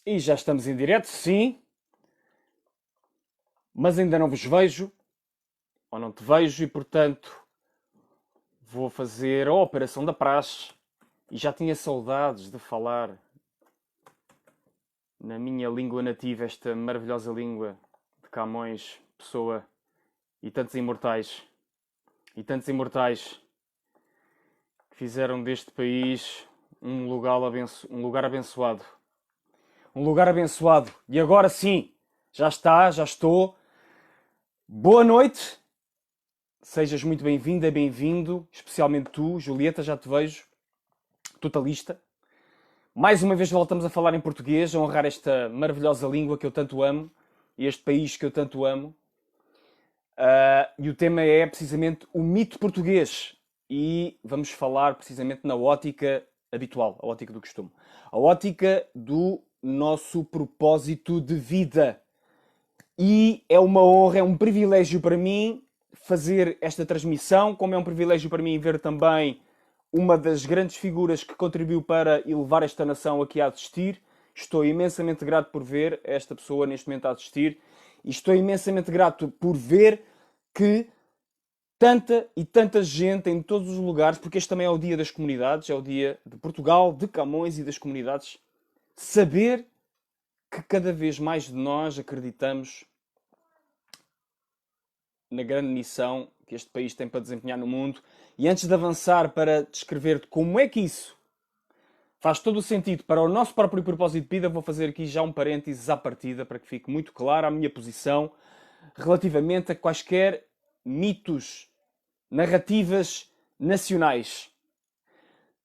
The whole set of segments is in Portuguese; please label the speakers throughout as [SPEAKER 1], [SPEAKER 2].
[SPEAKER 1] E já estamos em direto, sim, mas ainda não vos vejo, ou não te vejo, e portanto vou fazer a operação da praxe. E já tinha saudades de falar na minha língua nativa, esta maravilhosa língua de Camões, Pessoa e tantos imortais. E tantos imortais que fizeram deste país um lugar abençoado. Um lugar abençoado. E agora sim, já estou. Boa noite. Sejas muito bem-vinda, bem-vindo, especialmente tu, Julieta, já te vejo, totalista. Mais uma vez voltamos a falar em português, a honrar esta maravilhosa língua que eu tanto amo, e este país que eu tanto amo. E o tema é precisamente o mito português. E vamos falar precisamente na ótica habitual, a ótica do costume. A ótica do nosso propósito de vida. E é uma honra, é um privilégio para mim fazer esta transmissão, como é um privilégio para mim ver também uma das grandes figuras que contribuiu para elevar esta nação aqui a assistir. Estou imensamente grato por ver esta pessoa neste momento a assistir e estou imensamente grato por ver que tanta e tanta gente em todos os lugares, porque este também é o dia das comunidades, é o dia de Portugal, de Camões e das comunidades, saber que cada vez mais de nós acreditamos na grande missão que este país tem para desempenhar no mundo. E antes de avançar para descrever como é que isso faz todo o sentido para o nosso próprio propósito de vida, vou fazer aqui já um parênteses à partida para que fique muito clara a minha posição relativamente a quaisquer mitos, narrativas nacionais.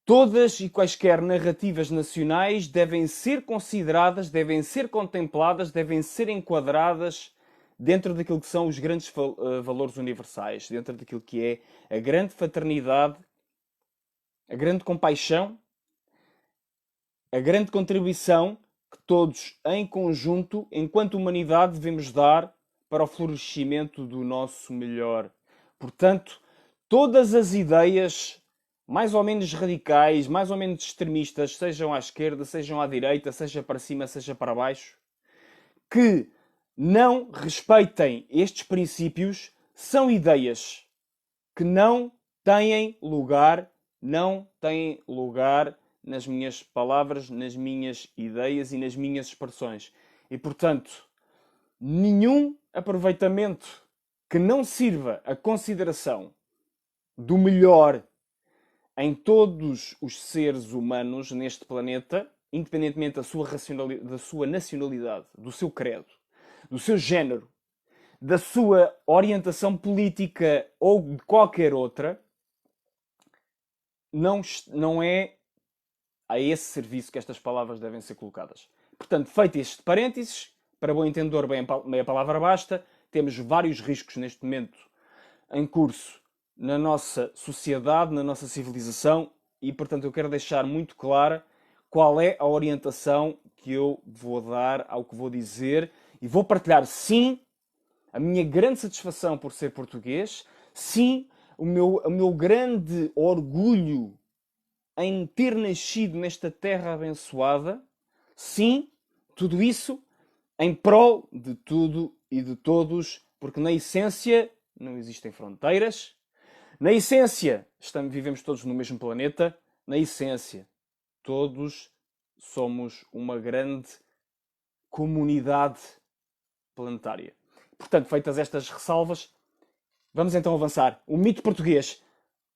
[SPEAKER 1] Todas e quaisquer narrativas nacionais devem ser consideradas, devem ser contempladas, devem ser enquadradas dentro daquilo que são os grandes valores universais, dentro daquilo que é a grande fraternidade, a grande compaixão, a grande contribuição que todos em conjunto, enquanto humanidade, devemos dar para o florescimento do nosso melhor. Portanto, todas as ideias mais ou menos radicais, mais ou menos extremistas, sejam à esquerda, sejam à direita, seja para cima, seja para baixo, que não respeitem estes princípios, são ideias que não têm lugar nas minhas palavras, nas minhas ideias e nas minhas expressões. E, portanto, nenhum aproveitamento que não sirva a consideração do melhor em todos os seres humanos neste planeta, independentemente da sua nacionalidade, do seu credo, do seu género, da sua orientação política ou de qualquer outra, não é a esse serviço que estas palavras devem ser colocadas. Portanto, feito este parênteses, para bom entendedor, meia palavra basta, temos vários riscos neste momento em curso na nossa sociedade, na nossa civilização, e portanto eu quero deixar muito clara qual é a orientação que eu vou dar ao que vou dizer, e vou partilhar, sim, a minha grande satisfação por ser português, sim, o meu grande orgulho em ter nascido nesta terra abençoada, sim, tudo isso em prol de tudo e de todos, porque na essência não existem fronteiras, na essência vivemos todos no mesmo planeta, na essência todos somos uma grande comunidade planetária. Portanto, feitas estas ressalvas, vamos então avançar. O mito português.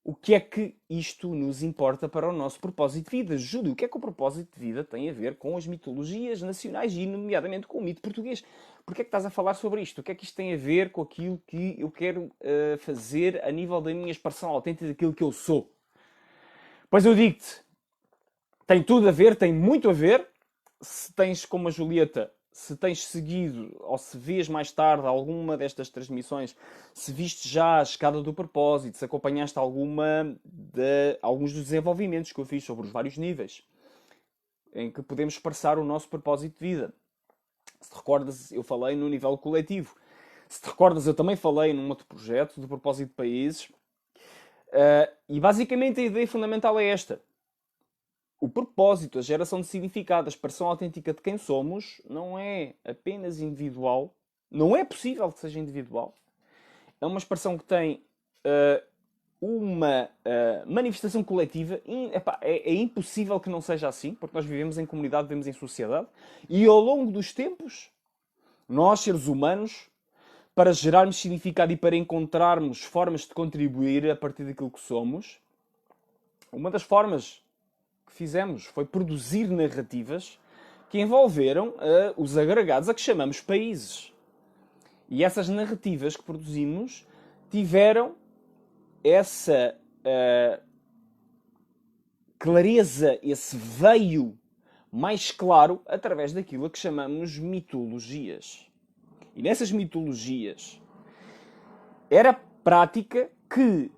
[SPEAKER 1] O que é que isto nos importa para o nosso propósito de vida? Júlio, o que é que o propósito de vida tem a ver com as mitologias nacionais e, nomeadamente, com o mito português? Porquê é que estás a falar sobre isto? O que é que isto tem a ver com aquilo que eu quero fazer a nível da minha expressão autêntica daquilo que eu sou? Pois eu digo-te, tem tudo a ver, tem muito a ver. Se tens, como a Julieta, se tens seguido ou se vês mais tarde alguma destas transmissões, se viste já a escada do propósito, se acompanhaste alguns dos desenvolvimentos que eu fiz sobre os vários níveis em que podemos expressar o nosso propósito de vida. Se te recordas, eu falei no nível coletivo. Se te recordas, eu também falei num outro projeto do propósito de países. E basicamente a ideia fundamental é esta. o propósito, a geração de significado, a expressão autêntica de quem somos, não é apenas individual, não é possível que seja individual. É uma expressão que tem uma manifestação coletiva. É impossível que não seja assim, porque nós vivemos em comunidade, vivemos em sociedade, e ao longo dos tempos, nós, seres humanos, para gerarmos significado e para encontrarmos formas de contribuir a partir daquilo que somos, uma das formas que fizemos foi produzir narrativas que envolveram os agregados a que chamamos países. E essas narrativas que produzimos tiveram essa clareza, esse veio mais claro através daquilo a que chamamos mitologias. E nessas mitologias era prática que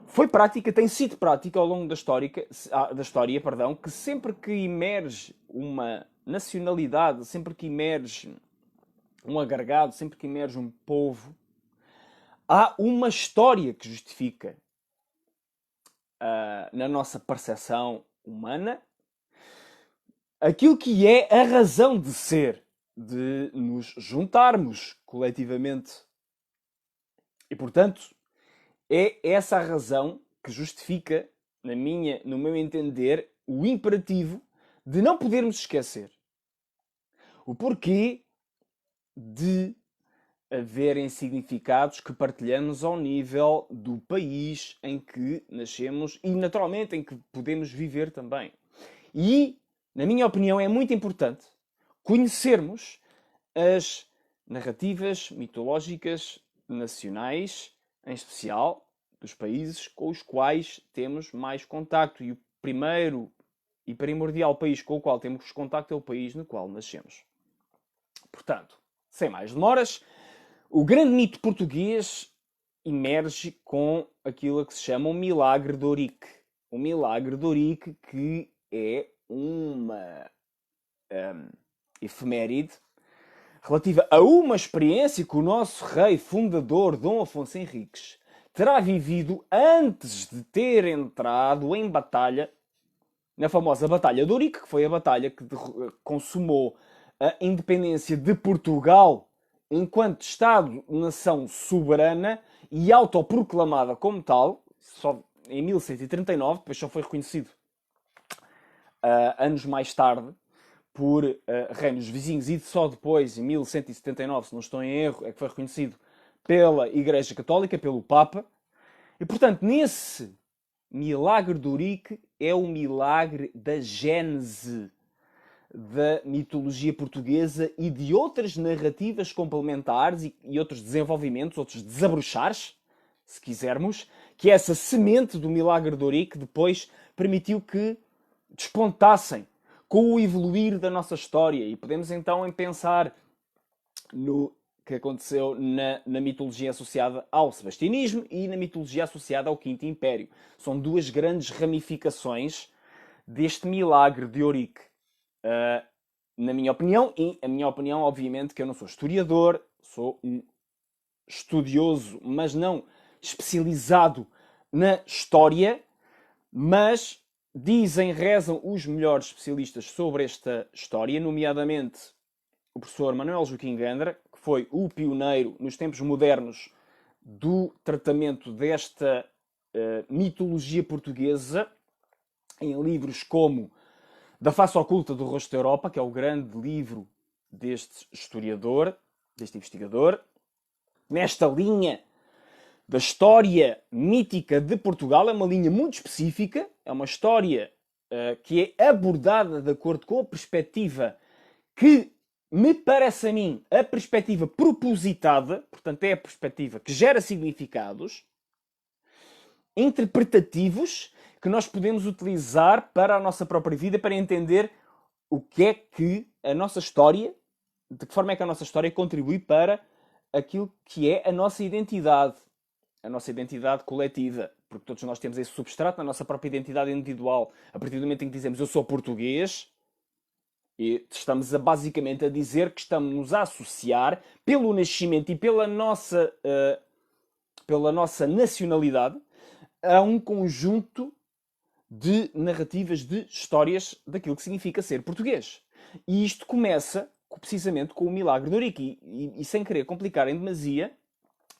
[SPEAKER 1] foi prática, tem sido prática ao longo da história, que sempre que emerge uma nacionalidade, sempre que emerge um agregado, sempre que emerge um povo, há uma história que justifica, na nossa percepção humana, aquilo que é a razão de ser, de nos juntarmos coletivamente. E, portanto, é essa a razão que justifica, no meu entender, o imperativo de não podermos esquecer o porquê de haverem significados que partilhamos ao nível do país em que nascemos e, naturalmente, em que podemos viver também. E, na minha opinião, é muito importante conhecermos as narrativas mitológicas nacionais, em especial dos países com os quais temos mais contacto. E o primeiro e primordial país com o qual temos contacto é o país no qual nascemos. Portanto, sem mais demoras, o grande mito português emerge com aquilo que se chama o Milagre de Ourique. O Milagre de Ourique, que é uma efeméride relativa a uma experiência que o nosso rei fundador, Dom Afonso Henriques, terá vivido antes de ter entrado em batalha, na famosa Batalha de Ourique, que foi a batalha que consumou a independência de Portugal enquanto Estado-nação soberana e autoproclamada como tal, só em 1139, depois só foi reconhecido anos mais tarde por reinos vizinhos, e só depois, em 1179, se não estou em erro, é que foi reconhecido pela Igreja Católica, pelo Papa. E, portanto, nesse milagre de Ourique é o milagre da gênese da mitologia portuguesa e de outras narrativas complementares e outros desenvolvimentos, outros desabrochares, se quisermos, que essa semente do milagre de Ourique depois permitiu que despontassem com o evoluir da nossa história. E podemos então pensar no que aconteceu na mitologia associada ao sebastianismo e na mitologia associada ao Quinto Império. São duas grandes ramificações deste milagre de Ourique. Na minha opinião, e a minha opinião, obviamente, que eu não sou historiador, sou um estudioso, mas não especializado na história, mas rezam os melhores especialistas sobre esta história, nomeadamente o professor Manuel Joaquim Gandra, que foi o pioneiro nos tempos modernos do tratamento desta mitologia portuguesa, em livros como Da Face Oculta do Rosto da Europa, que é o grande livro deste historiador, deste investigador, nesta linha da história mítica de Portugal. É uma linha muito específica, é uma história que é abordada de acordo com a perspectiva que me parece a mim a perspectiva propositada, portanto é a perspectiva que gera significados interpretativos que nós podemos utilizar para a nossa própria vida, para entender o que é que a nossa história, de que forma é que a nossa história contribui para aquilo que é a nossa identidade coletiva, porque todos nós temos esse substrato na nossa própria identidade individual. A partir do momento em que dizemos eu sou português, e estamos basicamente a dizer que estamos a associar, pelo nascimento e pela nossa nacionalidade, a um conjunto de narrativas, de histórias daquilo que significa ser português. E isto começa precisamente com o milagre de Eurico. E sem querer complicar em demasia,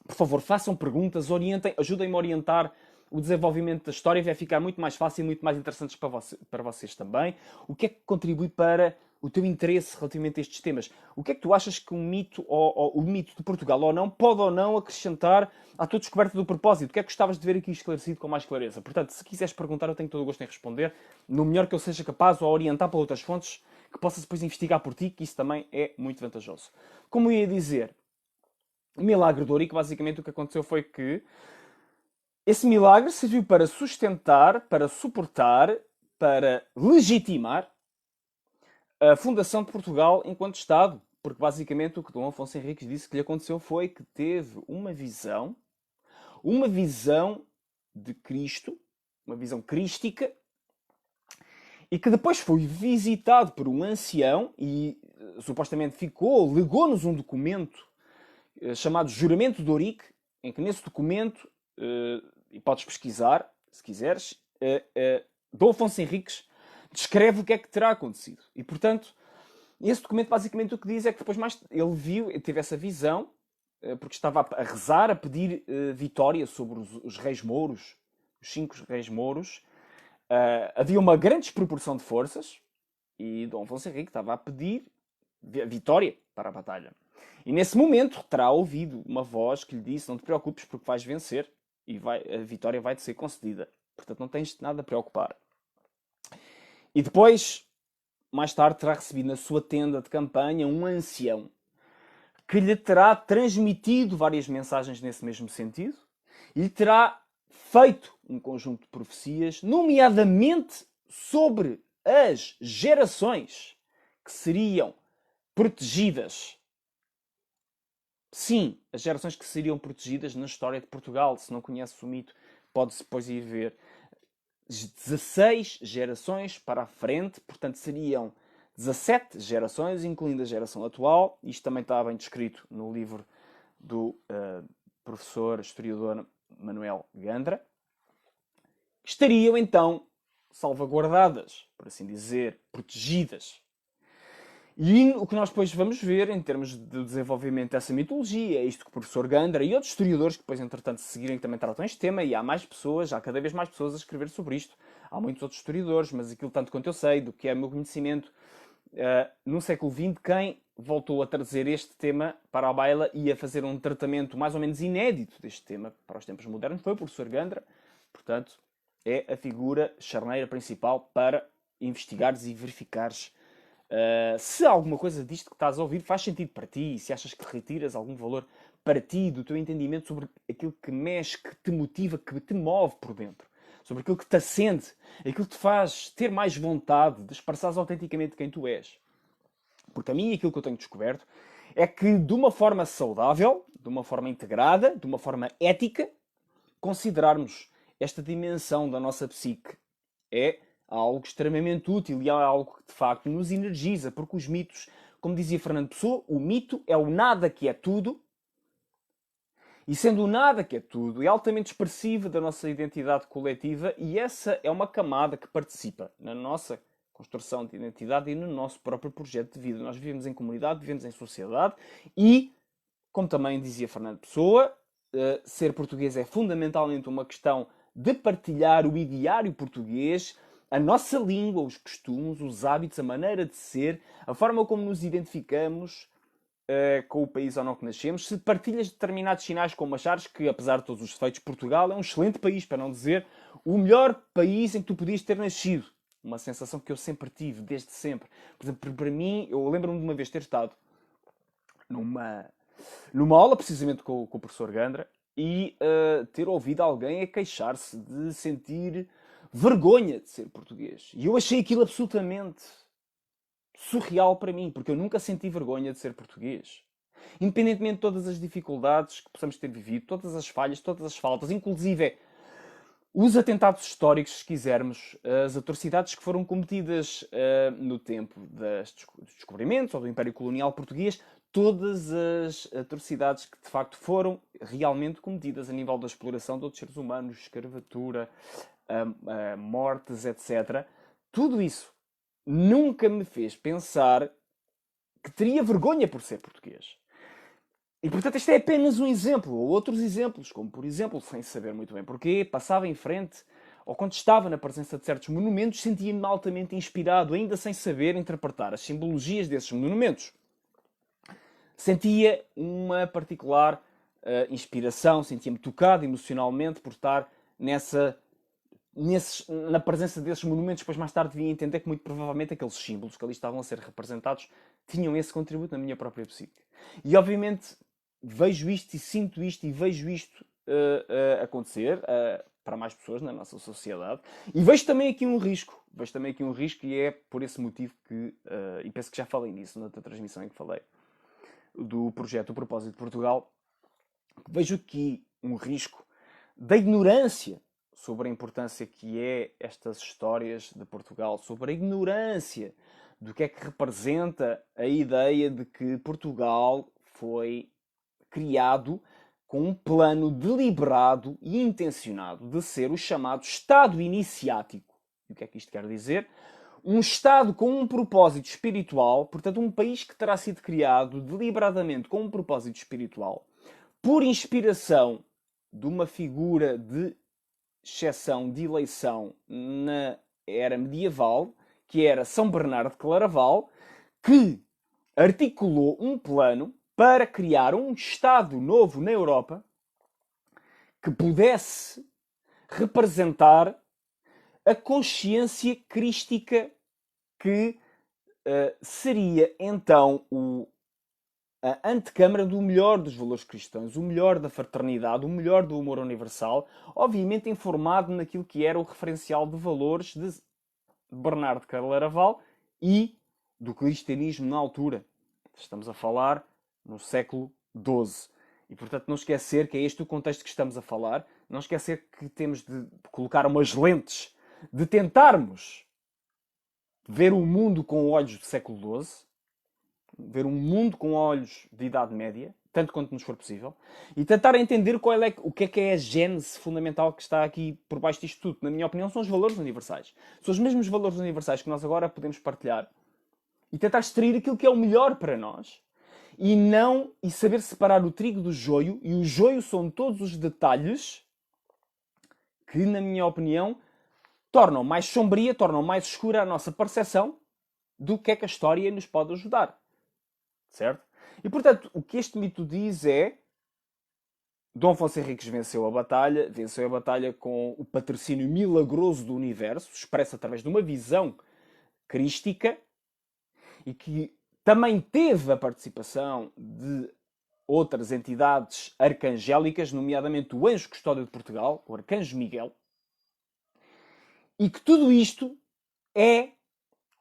[SPEAKER 1] por favor, façam perguntas, orientem, ajudem-me a orientar o desenvolvimento da história. Vai ficar muito mais fácil e muito mais interessante para vocês também. O que é que contribui para o teu interesse relativamente a estes temas? O que é que tu achas que um mito, ou o mito de Portugal ou não, pode ou não acrescentar à tua descoberta do propósito? O que é que gostavas de ver aqui esclarecido com mais clareza? Portanto, se quiseres perguntar, eu tenho todo o gosto em responder, no melhor que eu seja capaz, ou orientar para outras fontes que possas depois investigar por ti, que isso também é muito vantajoso. Como eu ia dizer, o milagre de Eurico, basicamente o que aconteceu foi que esse milagre serviu para sustentar, para suportar, para legitimar a fundação de Portugal enquanto Estado. Porque basicamente o que Dom Afonso Henriques disse que lhe aconteceu foi que teve uma visão de Cristo, uma visão crística, e que depois foi visitado por um ancião e supostamente legou-nos um documento chamado Juramento de Eurico, em que nesse documento, e podes pesquisar, se quiseres, Dom Afonso Henriques descreve o que é que terá acontecido. E, portanto, esse documento basicamente o que diz é que depois mais ele teve essa visão, porque estava a rezar, a pedir vitória sobre os reis mouros, os 5 reis mouros. Havia uma grande desproporção de forças e Dom Afonso Henrique estava a pedir vitória para a batalha. E nesse momento terá ouvido uma voz que lhe disse: não te preocupes porque vais vencer e a vitória vai-te ser concedida. Portanto, não tens nada a preocupar. E depois, mais tarde, terá recebido na sua tenda de campanha um ancião que lhe terá transmitido várias mensagens nesse mesmo sentido e lhe terá feito um conjunto de profecias, nomeadamente sobre as gerações que seriam protegidas. Sim, as gerações que seriam protegidas na história de Portugal. Se não conheces o mito, podes depois ir ver. 16 gerações para a frente, portanto seriam 17 gerações, incluindo a geração atual. Isto também está bem descrito no livro do professor historiador Manuel Gandra. Estariam então salvaguardadas, por assim dizer, protegidas. E o que nós depois vamos ver em termos de desenvolvimento dessa mitologia é isto que o professor Gandra e outros historiadores que depois, entretanto, se seguirem também tratam este tema, e há mais pessoas, há cada vez mais pessoas a escrever sobre isto. Há muitos outros historiadores, mas aquilo tanto quanto eu sei, do que é o meu conhecimento, no século XX, quem voltou a trazer este tema para a baila e a fazer um tratamento mais ou menos inédito deste tema para os tempos modernos foi o professor Gandra. Portanto, é a figura charneira principal para investigares e verificares se alguma coisa disto que estás a ouvir faz sentido para ti, se achas que retiras algum valor para ti, do teu entendimento sobre aquilo que mexe, que te motiva, que te move por dentro, sobre aquilo que te acende, aquilo que te faz ter mais vontade de expressares autenticamente quem tu és. Porque a mim, aquilo que eu tenho descoberto é que de uma forma saudável, de uma forma integrada, de uma forma ética, considerarmos esta dimensão da nossa psique é algo extremamente útil e é algo que de facto nos energiza, porque os mitos, como dizia Fernando Pessoa, o mito é o nada que é tudo, e sendo o nada que é tudo, é altamente expressivo da nossa identidade coletiva, e essa é uma camada que participa na nossa construção de identidade e no nosso próprio projeto de vida. Nós vivemos em comunidade, vivemos em sociedade e, como também dizia Fernando Pessoa, ser português é fundamentalmente uma questão de partilhar o ideário português, a nossa língua, os costumes, os hábitos, a maneira de ser, a forma como nos identificamos com o país ao que nascemos. Se partilhas determinados sinais, como achares que, apesar de todos os defeitos, Portugal é um excelente país, para não dizer o melhor país em que tu podias ter nascido. Uma sensação que eu sempre tive, desde sempre. Por exemplo, para mim, eu lembro-me de uma vez ter estado numa aula, precisamente com o professor Gandra, e ter ouvido alguém a queixar-se de sentir vergonha de ser português. E eu achei aquilo absolutamente surreal para mim, porque eu nunca senti vergonha de ser português. Independentemente de todas as dificuldades que possamos ter vivido, todas as falhas, todas as faltas, inclusive os atentados históricos, se quisermos, as atrocidades que foram cometidas no tempo dos descobrimentos ou do Império Colonial Português, todas as atrocidades que de facto foram realmente cometidas a nível da exploração de outros seres humanos, escravatura, mortes, etc. Tudo isso nunca me fez pensar que teria vergonha por ser português. E, portanto, este é apenas um exemplo, ou outros exemplos, como, por exemplo, sem saber muito bem porquê, passava em frente, ou quando estava na presença de certos monumentos, sentia-me altamente inspirado, ainda sem saber interpretar as simbologias desses monumentos. Sentia uma particular inspiração, sentia-me tocado emocionalmente por estar na presença desses monumentos. Depois, mais tarde, vim entender que, muito provavelmente, aqueles símbolos que ali estavam a ser representados tinham esse contributo na minha própria psique. E, obviamente, vejo isto e sinto isto e vejo isto acontecer para mais pessoas na nossa sociedade. E vejo também aqui um risco. E é por esse motivo que, e penso que já falei nisso na outra transmissão em que falei, do projeto O Propósito de Portugal, vejo aqui um risco da ignorância sobre a importância que é estas histórias de Portugal, sobre a ignorância do que é que representa a ideia de que Portugal foi criado com um plano deliberado e intencionado de ser o chamado Estado Iniciático. E o que é que isto quer dizer? Um Estado com um propósito espiritual, portanto, um país que terá sido criado deliberadamente com um propósito espiritual, por inspiração de uma figura de exceção, de eleição na era medieval, que era São Bernardo de Claraval, que articulou um plano para criar um Estado novo na Europa que pudesse representar a consciência crística que seria então a antecâmara do melhor dos valores cristãos, o melhor da fraternidade, o melhor do amor universal, obviamente informado naquilo que era o referencial de valores de Bernardo de Claraval e do cristianismo na altura. Estamos a falar no século XII. E, portanto, não esquecer que é este o contexto que estamos a falar. Não esquecer que temos de colocar umas lentes, de tentarmos ver o mundo com olhos do século XII, ver um mundo com olhos de Idade Média, tanto quanto nos for possível, e tentar entender o que é a gênese fundamental que está aqui por baixo disto tudo. Na minha opinião, são os valores universais. São os mesmos valores universais que nós agora podemos partilhar e tentar extrair aquilo que é o melhor para nós e saber separar o trigo do joio, e o joio são todos os detalhes que, na minha opinião, tornam mais sombria, tornam mais escura a nossa percepção do que é que a história nos pode ajudar. Certo? E, portanto, o que este mito diz é: Dom Afonso Henriques venceu a batalha com o patrocínio milagroso do universo, expresso através de uma visão crística, e que também teve a participação de outras entidades arcangélicas, nomeadamente o Anjo Custódio de Portugal, o Arcanjo Miguel, e que tudo isto é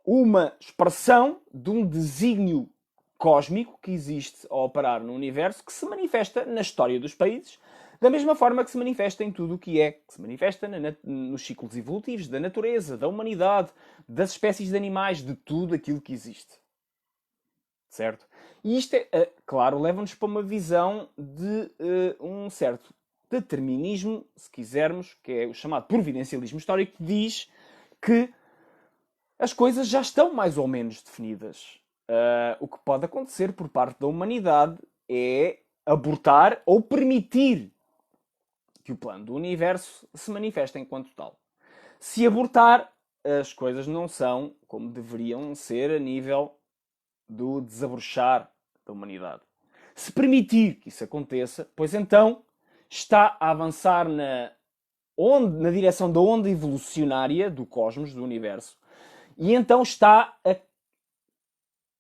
[SPEAKER 1] uma expressão de um desígnio cósmico que existe a operar no universo, que se manifesta na história dos países, da mesma forma que se manifesta em tudo o que se manifesta nos ciclos evolutivos da natureza, da humanidade, das espécies de animais, de tudo aquilo que existe. Certo? E isto, claro, leva-nos para uma visão de um certo determinismo, se quisermos, que é o chamado providencialismo histórico, que diz que as coisas já estão mais ou menos definidas. O que pode acontecer por parte da humanidade é abortar ou permitir que o plano do universo se manifeste enquanto tal. Se abortar, as coisas não são como deveriam ser a nível do desabrochar da humanidade. Se permitir que isso aconteça, pois então está a avançar na direção da onda evolucionária do cosmos, do universo, e então está a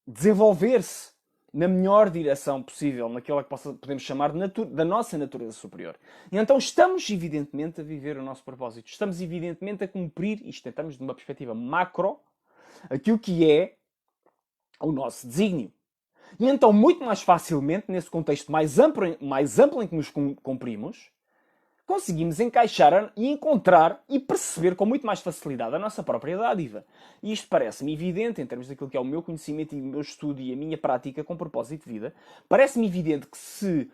[SPEAKER 1] desenvolver-se na melhor direção possível, naquela que podemos chamar da nossa natureza superior. E então estamos, evidentemente, a viver o nosso propósito. Estamos, evidentemente, a cumprir, isto tentamos de uma perspectiva macro, aquilo que é o nosso desígnio. E então, muito mais facilmente, nesse contexto mais amplo em que nos cumprimos, conseguimos encaixar e encontrar e perceber com muito mais facilidade a nossa própria dádiva. E isto parece-me evidente em termos daquilo que é o meu conhecimento e o meu estudo e a minha prática com propósito de vida. Parece-me evidente que se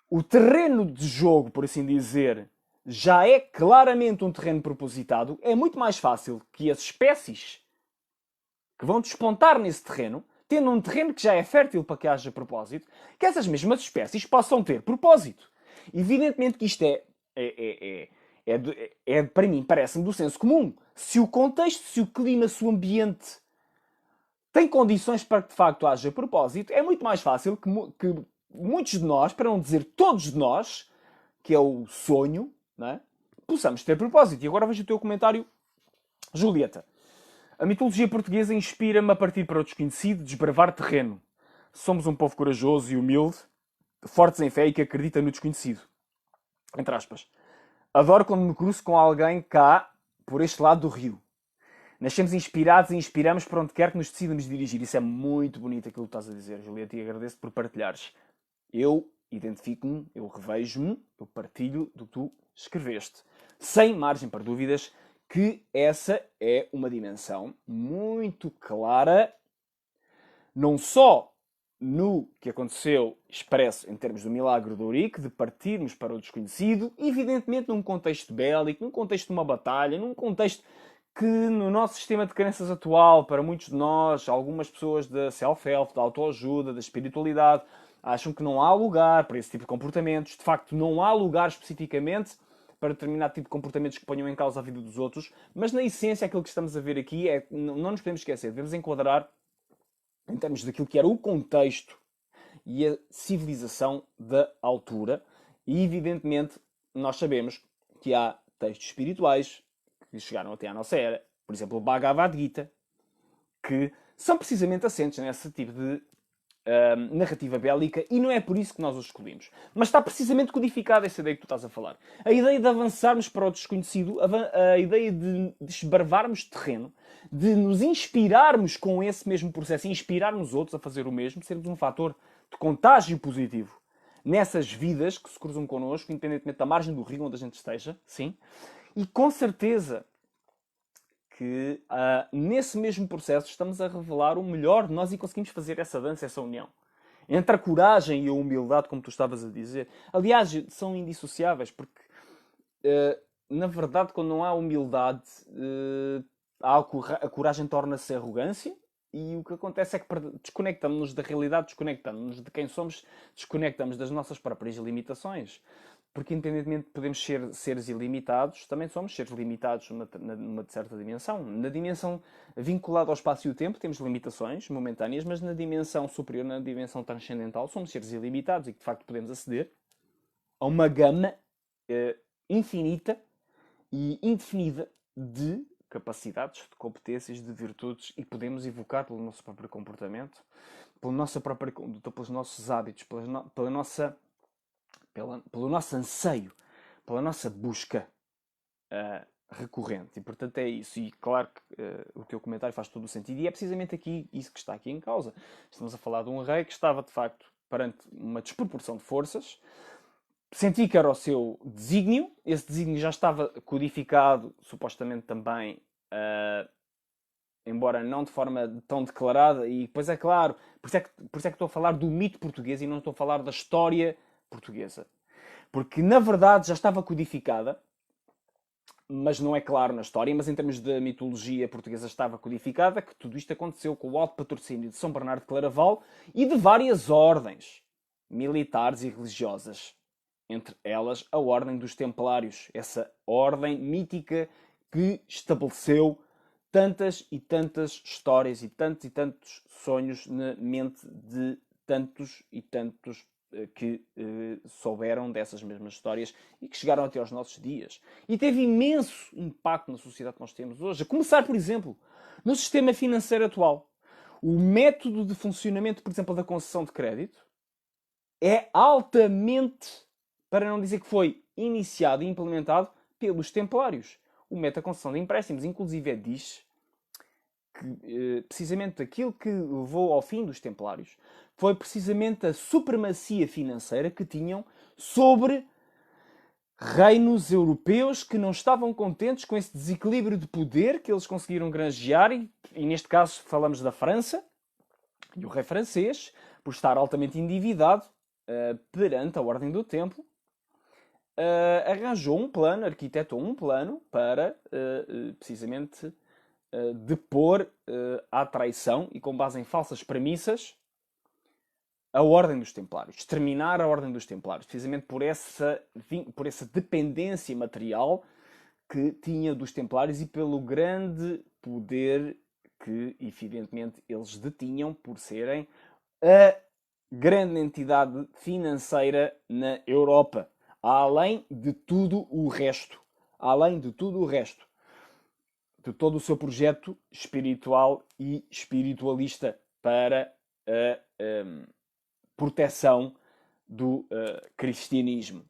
[SPEAKER 1] o terreno de jogo, por assim dizer, já é claramente um terreno propositado, é muito mais fácil que as espécies que vão despontar nesse terreno, tendo um terreno que já é fértil para que haja propósito, que essas mesmas espécies possam ter propósito. Evidentemente que isto para mim, parece-me do senso comum. Se o contexto, se o clima, se o ambiente tem condições para que de facto haja propósito, é muito mais fácil que muitos de nós, para não dizer todos de nós, que é o sonho, não é? Possamos ter propósito. E agora vejo o teu comentário, Julieta. A mitologia portuguesa inspira-me a partir para o desconhecido, desbravar terreno. Somos um povo corajoso e humilde, fortes em fé e que acredita no desconhecido. Entre aspas. Adoro quando me cruzo com alguém cá, por este lado do rio. Nascemos inspirados e inspiramos para onde quer que nos decidamos dirigir. Isso é muito bonito aquilo que estás a dizer, Julieta, e agradeço por partilhares. Eu identifico-me, eu revejo-me, eu partilho do que tu escreveste. Sem margem para dúvidas que essa é uma dimensão muito clara, não só no que aconteceu expresso em termos do milagre do Ourique, de partirmos para o desconhecido, evidentemente num contexto bélico, num contexto de uma batalha, num contexto que no nosso sistema de crenças atual, para muitos de nós, algumas pessoas da self-help, da autoajuda, da espiritualidade, acham que não há lugar para esse tipo de comportamentos. De facto, não há lugar especificamente para determinado tipo de comportamentos que ponham em causa a vida dos outros, mas na essência aquilo que estamos a ver aqui é, não nos podemos esquecer, devemos enquadrar em termos daquilo que era o contexto e a civilização da altura, e evidentemente nós sabemos que há textos espirituais que chegaram até à nossa era, por exemplo o Bhagavad Gita, que são precisamente assentes nesse tipo de narrativa bélica, e não é por isso que nós os escolhemos. Mas está precisamente codificada essa ideia que tu estás a falar. A ideia de avançarmos para o desconhecido, a ideia de desbravarmos terreno, de nos inspirarmos com esse mesmo processo, inspirarmos outros a fazer o mesmo, sermos um fator de contágio positivo nessas vidas que se cruzam connosco, independentemente da margem do rio onde a gente esteja, sim. E com certeza que nesse mesmo processo estamos a revelar o melhor de nós e conseguimos fazer essa dança, essa união. Entre a coragem e a humildade, como tu estavas a dizer. Aliás, são indissociáveis, porque, na verdade, quando não há humildade, a coragem torna-se arrogância, e o que acontece é que desconectamos-nos da realidade, desconectamos-nos de quem somos, desconectamos das nossas próprias limitações. Porque, independentemente de podermos ser seres ilimitados, também somos seres limitados numa certa dimensão. Na dimensão vinculada ao espaço e ao tempo, temos limitações momentâneas, mas na dimensão superior, na dimensão transcendental, somos seres ilimitados e que, de facto, podemos aceder a uma gama infinita e indefinida de capacidades, de competências, de virtudes, e podemos evocar pelo nosso próprio comportamento, pela nossa própria conduta, pelos nossos hábitos, pelo nosso anseio, pela nossa busca recorrente. E, portanto, é isso. E, claro que o teu comentário faz todo o sentido. E é precisamente aqui isso que está aqui em causa. Estamos a falar de um rei que estava, de facto, perante uma desproporção de forças. Senti que era o seu desígnio. Esse desígnio já estava codificado, supostamente também, embora não de forma tão declarada. E, pois é claro, por isso é que estou a falar do mito português e não estou a falar da história portuguesa. Porque, na verdade, já estava codificada, mas não é claro na história, mas em termos da mitologia portuguesa estava codificada, que tudo isto aconteceu com o alto patrocínio de São Bernardo de Claraval e de várias ordens militares e religiosas. Entre elas, a Ordem dos Templários. Essa ordem mítica que estabeleceu tantas e tantas histórias e tantos sonhos na mente de tantos e tantos que souberam dessas mesmas histórias e que chegaram até aos nossos dias. E teve imenso impacto na sociedade que nós temos hoje. A começar, por exemplo, no sistema financeiro atual. O método de funcionamento, por exemplo, da concessão de crédito é altamente, para não dizer que foi iniciado e implementado pelos templários. O método da concessão de empréstimos, inclusive, diz que precisamente aquilo que levou ao fim dos templários foi precisamente a supremacia financeira que tinham sobre reinos europeus que não estavam contentes com esse desequilíbrio de poder que eles conseguiram granjear, e neste caso falamos da França, e o rei francês, por estar altamente endividado perante a Ordem do Templo, arranjou um plano, arquitetou um plano para precisamente depor à traição e com base em falsas premissas a Ordem dos Templários, exterminar a Ordem dos Templários, precisamente por essa dependência material que tinha dos Templários e pelo grande poder que, evidentemente, eles detinham por serem a grande entidade financeira na Europa, além de tudo o resto. Além de tudo o resto. De todo o seu projeto espiritual e espiritualista para a proteção do cristianismo.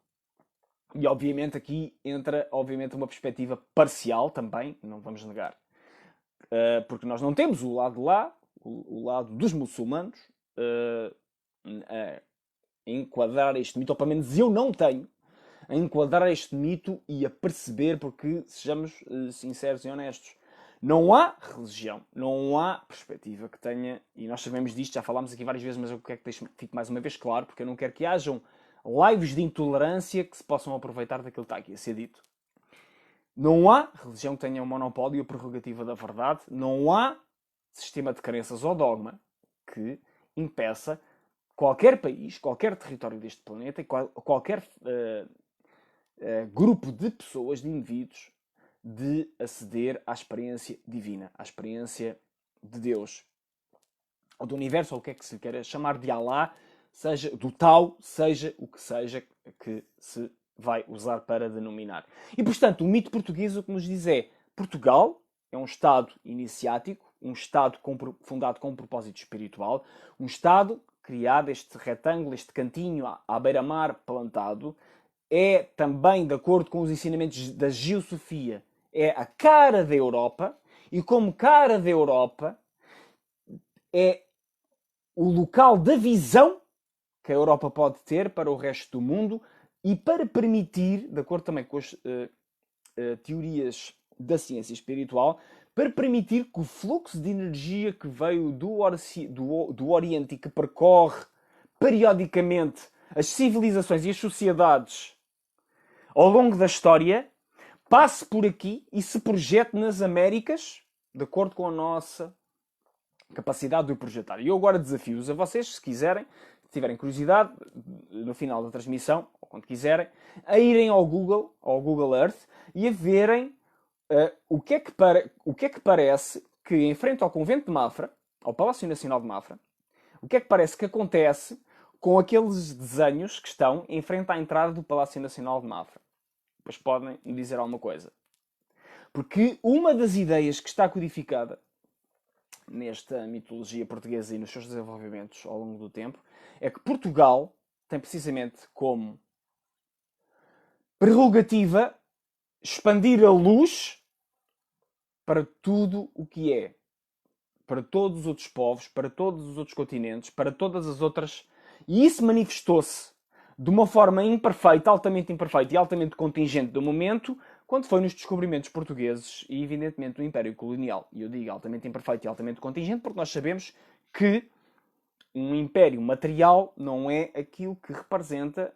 [SPEAKER 1] E obviamente aqui entra uma perspectiva parcial também, não vamos negar. Porque nós não temos o lado lá, o lado dos muçulmanos, a enquadrar este mito, ou pelo menos eu não tenho, a enquadrar este mito e a perceber, porque, sejamos sinceros e honestos, não há religião, não há perspectiva que tenha, e nós sabemos disto, já falámos aqui várias vezes, mas eu quero que fique mais uma vez claro, porque eu não quero que hajam lives de intolerância que se possam aproveitar daquilo que está aqui a ser dito. Não há religião que tenha um monopólio e a prerrogativa da verdade, não há sistema de crenças ou dogma que impeça qualquer país, qualquer território deste planeta, qualquer grupo de pessoas, de indivíduos, de aceder à experiência divina, à experiência de Deus, ou do universo, ou o que é que se lhe queira chamar, de Alá, seja do Tao, seja o que seja que se vai usar para denominar. E, portanto, o mito português o que nos diz é: Portugal é um Estado iniciático, um Estado fundado com um propósito espiritual, um Estado criado, este retângulo, este cantinho à beira-mar plantado, é também, de acordo com os ensinamentos da Geosofia, é a cara da Europa, e como cara da Europa é o local da visão que a Europa pode ter para o resto do mundo e para permitir, de acordo também com as teorias da ciência espiritual, para permitir que o fluxo de energia que veio do Oriente e que percorre periodicamente as civilizações e as sociedades ao longo da história, passe por aqui e se projete nas Américas, de acordo com a nossa capacidade de o projetar. E eu agora desafio-os a vocês, se quiserem, se tiverem curiosidade, no final da transmissão, ou quando quiserem, a irem ao Google Earth, e a verem o que é que parece que, em frente ao Convento de Mafra, ao Palácio Nacional de Mafra, o que é que parece que acontece com aqueles desenhos que estão em frente à entrada do Palácio Nacional de Mafra. Depois podem me dizer alguma coisa. Porque uma das ideias que está codificada nesta mitologia portuguesa e nos seus desenvolvimentos ao longo do tempo é que Portugal tem precisamente como prerrogativa expandir a luz para tudo o que é, para todos os outros povos, para todos os outros continentes, para todas as outras. E isso manifestou-se de uma forma imperfeita, altamente imperfeita e altamente contingente do momento, quando foi nos descobrimentos portugueses e, evidentemente, no Império Colonial. E eu digo altamente imperfeito e altamente contingente porque nós sabemos que um império material não é aquilo que representa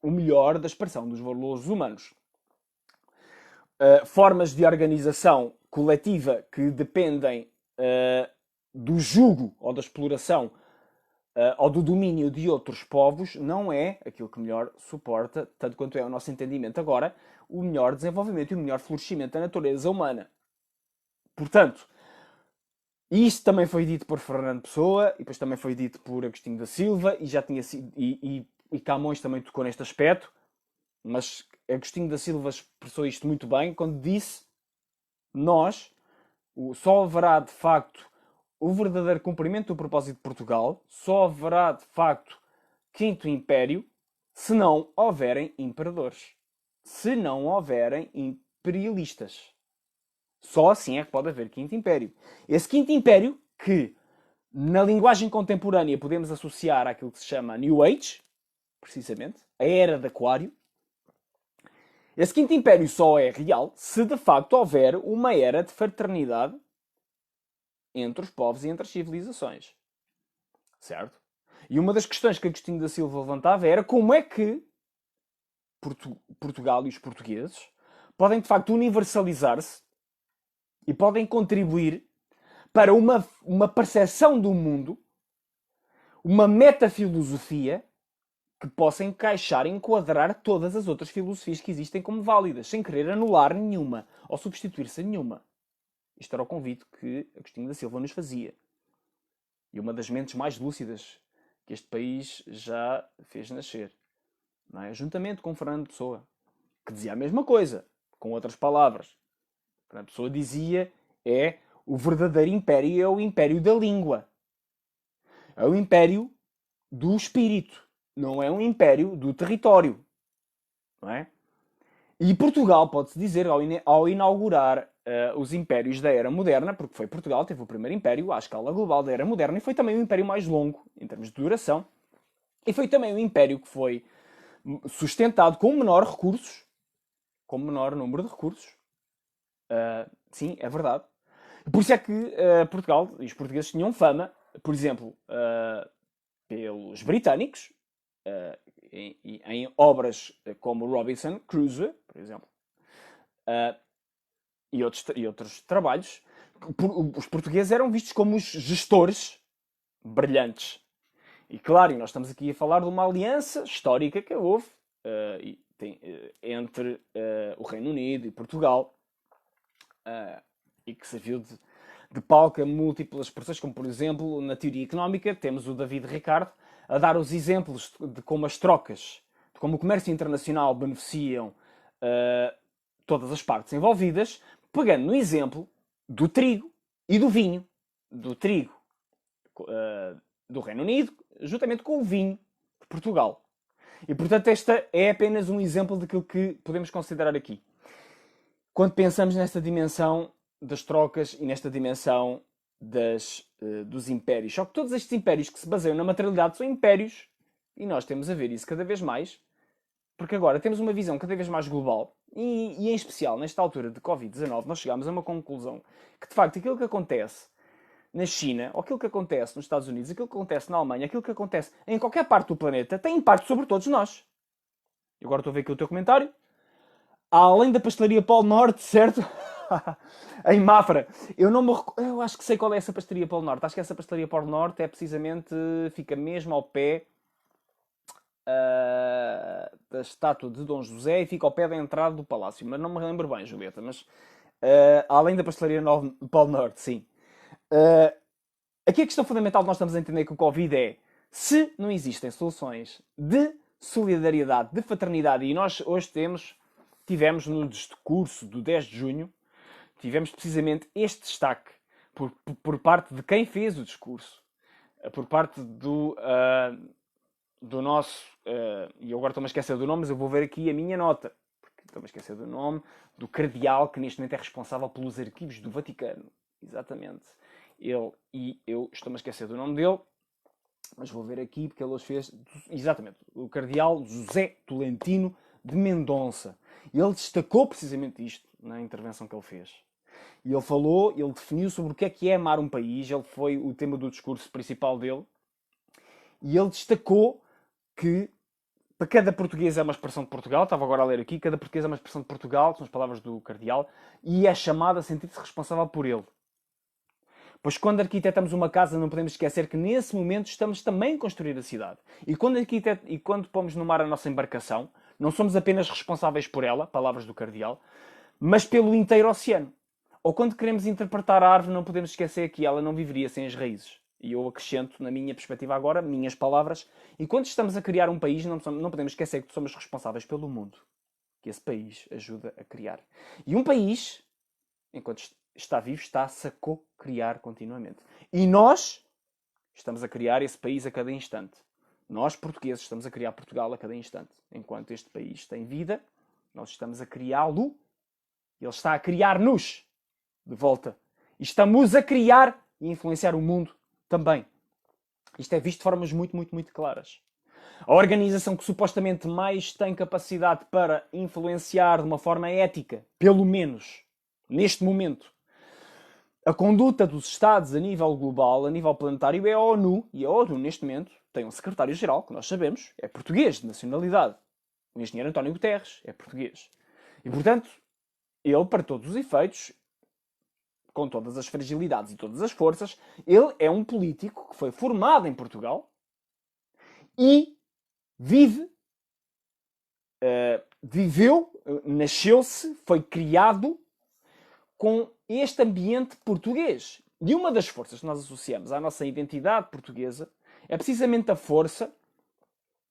[SPEAKER 1] o melhor da expressão dos valores humanos. Formas de organização coletiva que dependem do jugo ou da exploração ou do domínio de outros povos não é aquilo que melhor suporta, tanto quanto é o nosso entendimento agora, o melhor desenvolvimento e o melhor florescimento da natureza humana. Portanto, isto também foi dito por Fernando Pessoa, e depois também foi dito por Agostinho da Silva, e já tinha sido, e Camões também tocou neste aspecto, mas Agostinho da Silva expressou isto muito bem quando disse: só haverá de facto o verdadeiro cumprimento do propósito de Portugal, só haverá de facto Quinto Império, se não houverem imperadores, se não houverem imperialistas. Só assim é que pode haver Quinto Império. Esse Quinto Império que, na linguagem contemporânea, podemos associar àquilo que se chama New Age, precisamente, a Era de Aquário, Esse quinto império só é real se de facto houver uma era de fraternidade entre os povos e entre as civilizações. Certo? E uma das questões que Agostinho da Silva levantava era como é que Portugal e os portugueses podem de facto universalizar-se e podem contribuir para uma percepção do mundo, uma metafilosofia que possa encaixar e enquadrar todas as outras filosofias que existem como válidas, sem querer anular nenhuma ou substituir-se a nenhuma. Isto era o convite que Agostinho da Silva nos fazia. E uma das mentes mais lúcidas que este país já fez nascer. Não é? Juntamente com Fernando Pessoa, que dizia a mesma coisa, com outras palavras. Fernando Pessoa dizia o verdadeiro império é o império da língua. É o império do espírito. Não é um império do território. Não é? E Portugal, pode-se dizer, ao inaugurar os impérios da Era Moderna, porque foi Portugal, teve o primeiro império à escala global da Era Moderna, e foi também o império mais longo, em termos de duração, e foi também o império que foi sustentado com menor recursos, com menor número de recursos. Sim, é verdade. Por isso é que Portugal e os portugueses tinham fama, por exemplo, pelos britânicos, em obras como Robinson Crusoe, por exemplo, e outros trabalhos. Os portugueses eram vistos como os gestores brilhantes. E claro, nós estamos aqui a falar de uma aliança histórica que houve entre o Reino Unido e Portugal, e que serviu de palco a múltiplas expressões, como por exemplo, na teoria económica, temos o David Ricardo a dar os exemplos de como as trocas, de como o comércio internacional beneficiam todas as partes envolvidas, pegando no exemplo do trigo e do vinho. Do trigo do Reino Unido, juntamente com o vinho de Portugal. E, portanto, esta é apenas um exemplo daquilo que podemos considerar aqui. Quando pensamos nesta dimensão das trocas e nesta dimensão dos impérios. Só que todos estes impérios que se baseiam na materialidade são impérios, e nós temos a ver isso cada vez mais, porque agora temos uma visão cada vez mais global, e em especial nesta altura de Covid-19, nós chegamos a uma conclusão que, de facto, aquilo que acontece na China, ou aquilo que acontece nos Estados Unidos, aquilo que acontece na Alemanha, aquilo que acontece em qualquer parte do planeta, tem impacto sobre todos nós. E agora estou a ver aqui o teu comentário. Além da pastelaria Polo Norte, certo? Em Mafra. Eu acho que sei qual é essa pastelaria Polo Norte. Acho que essa pastelaria Polo Norte é precisamente... Fica mesmo ao pé da estátua de Dom José e fica ao pé da entrada do palácio. Mas não me lembro bem, Julieta. Mas além da pastelaria Polo Norte, sim. Aqui a questão fundamental que nós estamos a entender com o Covid é: se não existem soluções de solidariedade, de fraternidade, e nós hoje tivemos no discurso do 10 de junho, tivemos precisamente este destaque por parte de quem fez o discurso, por parte do nosso, e eu agora estou-me a esquecer do nome, mas eu vou ver aqui a minha nota, porque estou-me a esquecer do nome, do cardeal que neste momento é responsável pelos arquivos do Vaticano. Exatamente. E eu estou-me a esquecer do nome dele, mas vou ver aqui, porque ele hoje fez... Exatamente. O cardeal José Tolentino de Mendonça. Ele destacou precisamente isto na intervenção que ele fez. E ele definiu sobre o que é amar um país. Ele foi o tema do discurso principal dele. E ele destacou que para cada português é uma expressão de Portugal. Estava agora a ler aqui. Cada português é uma expressão de Portugal. São as palavras do cardeal. E é chamado a sentir-se responsável por ele. Pois quando arquitetamos uma casa, não podemos esquecer que nesse momento estamos também a construir a cidade. E quando pomos no mar a nossa embarcação, não somos apenas responsáveis por ela, palavras do cardeal, mas pelo inteiro oceano. Ou quando queremos interpretar a árvore, não podemos esquecer que ela não viveria sem as raízes. E eu acrescento, na minha perspectiva agora, minhas palavras. E quando estamos a criar um país, não podemos esquecer que somos responsáveis pelo mundo que esse país ajuda a criar. E um país, enquanto está vivo, está-se a co-criar continuamente. E nós estamos a criar esse país a cada instante. Nós, portugueses, estamos a criar Portugal a cada instante. Enquanto este país tem vida, nós estamos a criá-lo. Ele está a criar-nos de volta. E estamos a criar e influenciar o mundo também. Isto é visto de formas muito, muito, muito claras. A organização que supostamente mais tem capacidade para influenciar de uma forma ética, pelo menos neste momento, a conduta dos Estados a nível global, a nível planetário, é a ONU. E a ONU, neste momento, tem um secretário-geral, que nós sabemos, é português, de nacionalidade. O engenheiro António Guterres é português. E, portanto, ele, para todos os efeitos, com todas as fragilidades e todas as forças, ele é um político que foi formado em Portugal e viveu, nasceu-se, foi criado com este ambiente português. E uma das forças que nós associamos à nossa identidade portuguesa é precisamente a força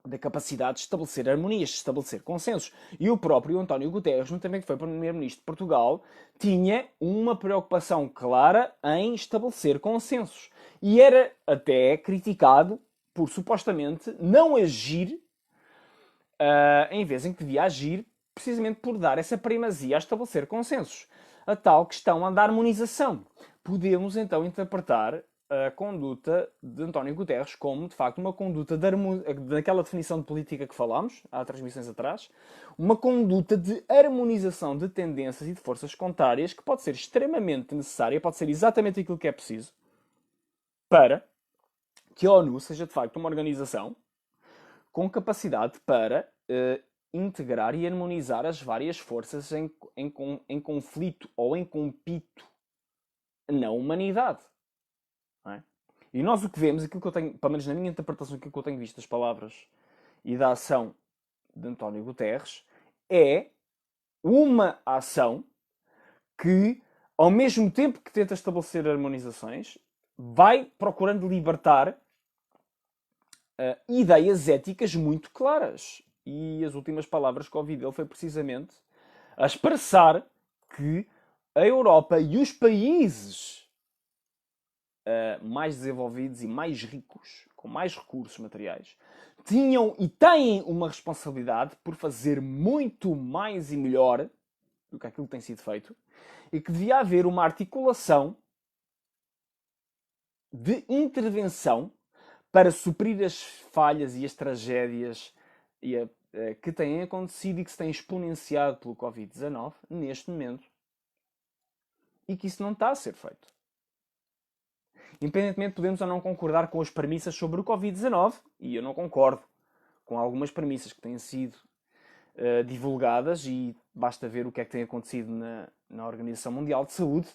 [SPEAKER 1] da capacidade de estabelecer harmonias, de estabelecer consensos. E o próprio António Guterres, também que foi primeiro-ministro de Portugal, tinha uma preocupação clara em estabelecer consensos. E era até criticado por supostamente não agir em vez em que devia agir, precisamente por dar essa primazia a estabelecer consensos. A tal questão da harmonização. Podemos então interpretar a conduta de António Guterres como, de facto, uma conduta daquela definição de política que falámos há transmissões atrás, uma conduta de harmonização de tendências e de forças contrárias que pode ser extremamente necessária, pode ser exatamente aquilo que é preciso para que a ONU seja, de facto, uma organização com capacidade para integrar e harmonizar as várias forças em conflito ou em compito na humanidade. Não é? E nós o que vemos, aquilo que eu tenho, pelo menos na minha interpretação, aquilo que eu tenho visto das palavras e da ação de António Guterres, é uma ação que, ao mesmo tempo que tenta estabelecer harmonizações, vai procurando libertar ideias éticas muito claras. E as últimas palavras que ouvi dele foi precisamente a expressar que a Europa e os países mais desenvolvidos e mais ricos, com mais recursos materiais, tinham e têm uma responsabilidade por fazer muito mais e melhor do que aquilo que tem sido feito, e que devia haver uma articulação de intervenção para suprir as falhas e as tragédias que têm acontecido e que se têm exponenciado pelo Covid-19 neste momento, e que isso não está a ser feito. Independentemente, podemos ou não concordar com as premissas sobre o Covid-19, e eu não concordo com algumas premissas que têm sido divulgadas, e basta ver o que é que tem acontecido na Organização Mundial de Saúde,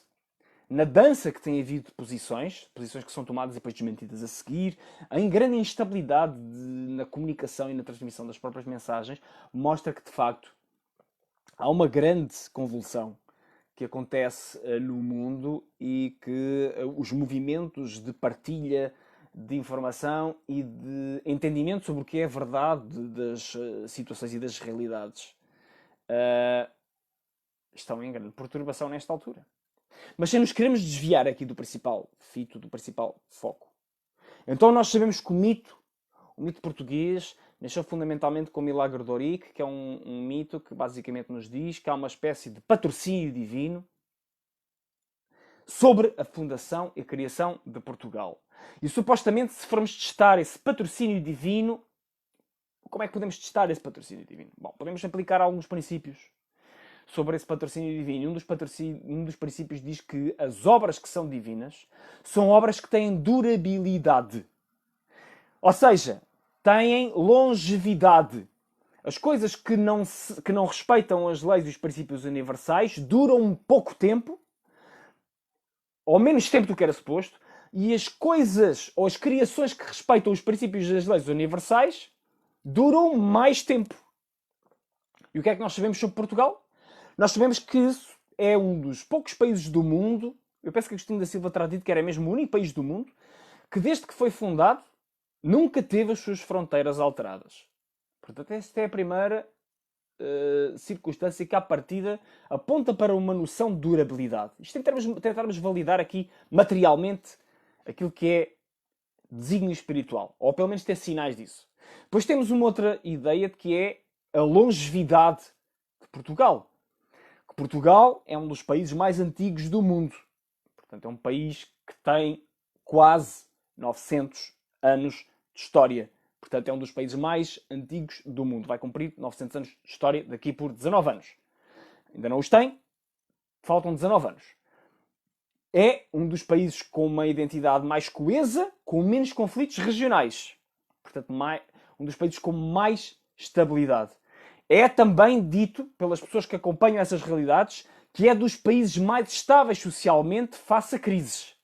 [SPEAKER 1] na dança que tem havido de posições que são tomadas e depois desmentidas a seguir, em grande instabilidade na comunicação e na transmissão das próprias mensagens, mostra que, de facto, há uma grande convulsão que acontece no mundo e que os movimentos de partilha de informação e de entendimento sobre o que é verdade das situações e das realidades estão em grande perturbação nesta altura. Mas se nos queremos desviar aqui do principal fito, do principal foco, então nós sabemos que o mito português nasceu fundamentalmente com o milagre de Ourique, que é um mito que basicamente nos diz que há uma espécie de patrocínio divino sobre a fundação e a criação de Portugal. E supostamente, se formos testar esse patrocínio divino, como é que podemos testar esse patrocínio divino? Bom, podemos aplicar alguns princípios sobre esse patrocínio divino. Um dos princípios diz que as obras que são divinas são obras que têm durabilidade. Ou seja, têm longevidade. As coisas que não respeitam as leis e os princípios universais duram pouco tempo, ou menos tempo do que era suposto, e as coisas ou as criações que respeitam os princípios das leis universais duram mais tempo. E o que é que nós sabemos sobre Portugal? Nós sabemos que isso é um dos poucos países do mundo, eu penso que Agostinho da Silva terá dito que era mesmo o único país do mundo, que desde que foi fundado nunca teve as suas fronteiras alteradas. Portanto, esta é a primeira circunstância que, à partida, aponta para uma noção de durabilidade. Isto tentarmos validar aqui materialmente aquilo que é desígnio espiritual, ou pelo menos ter sinais disso. Depois temos uma outra ideia de que é a longevidade de Portugal. Que Portugal é um dos países mais antigos do mundo. Portanto, é um país que tem quase 900 anos de história Portanto, é um dos países mais antigos do mundo. Vai cumprir 900 anos de história daqui por 19 anos. Ainda não os tem, faltam 19 anos. É um dos países com uma identidade mais coesa, com menos conflitos regionais. Portanto, um dos países com mais estabilidade. É também dito pelas pessoas que acompanham essas realidades que é dos países mais estáveis socialmente face a crises.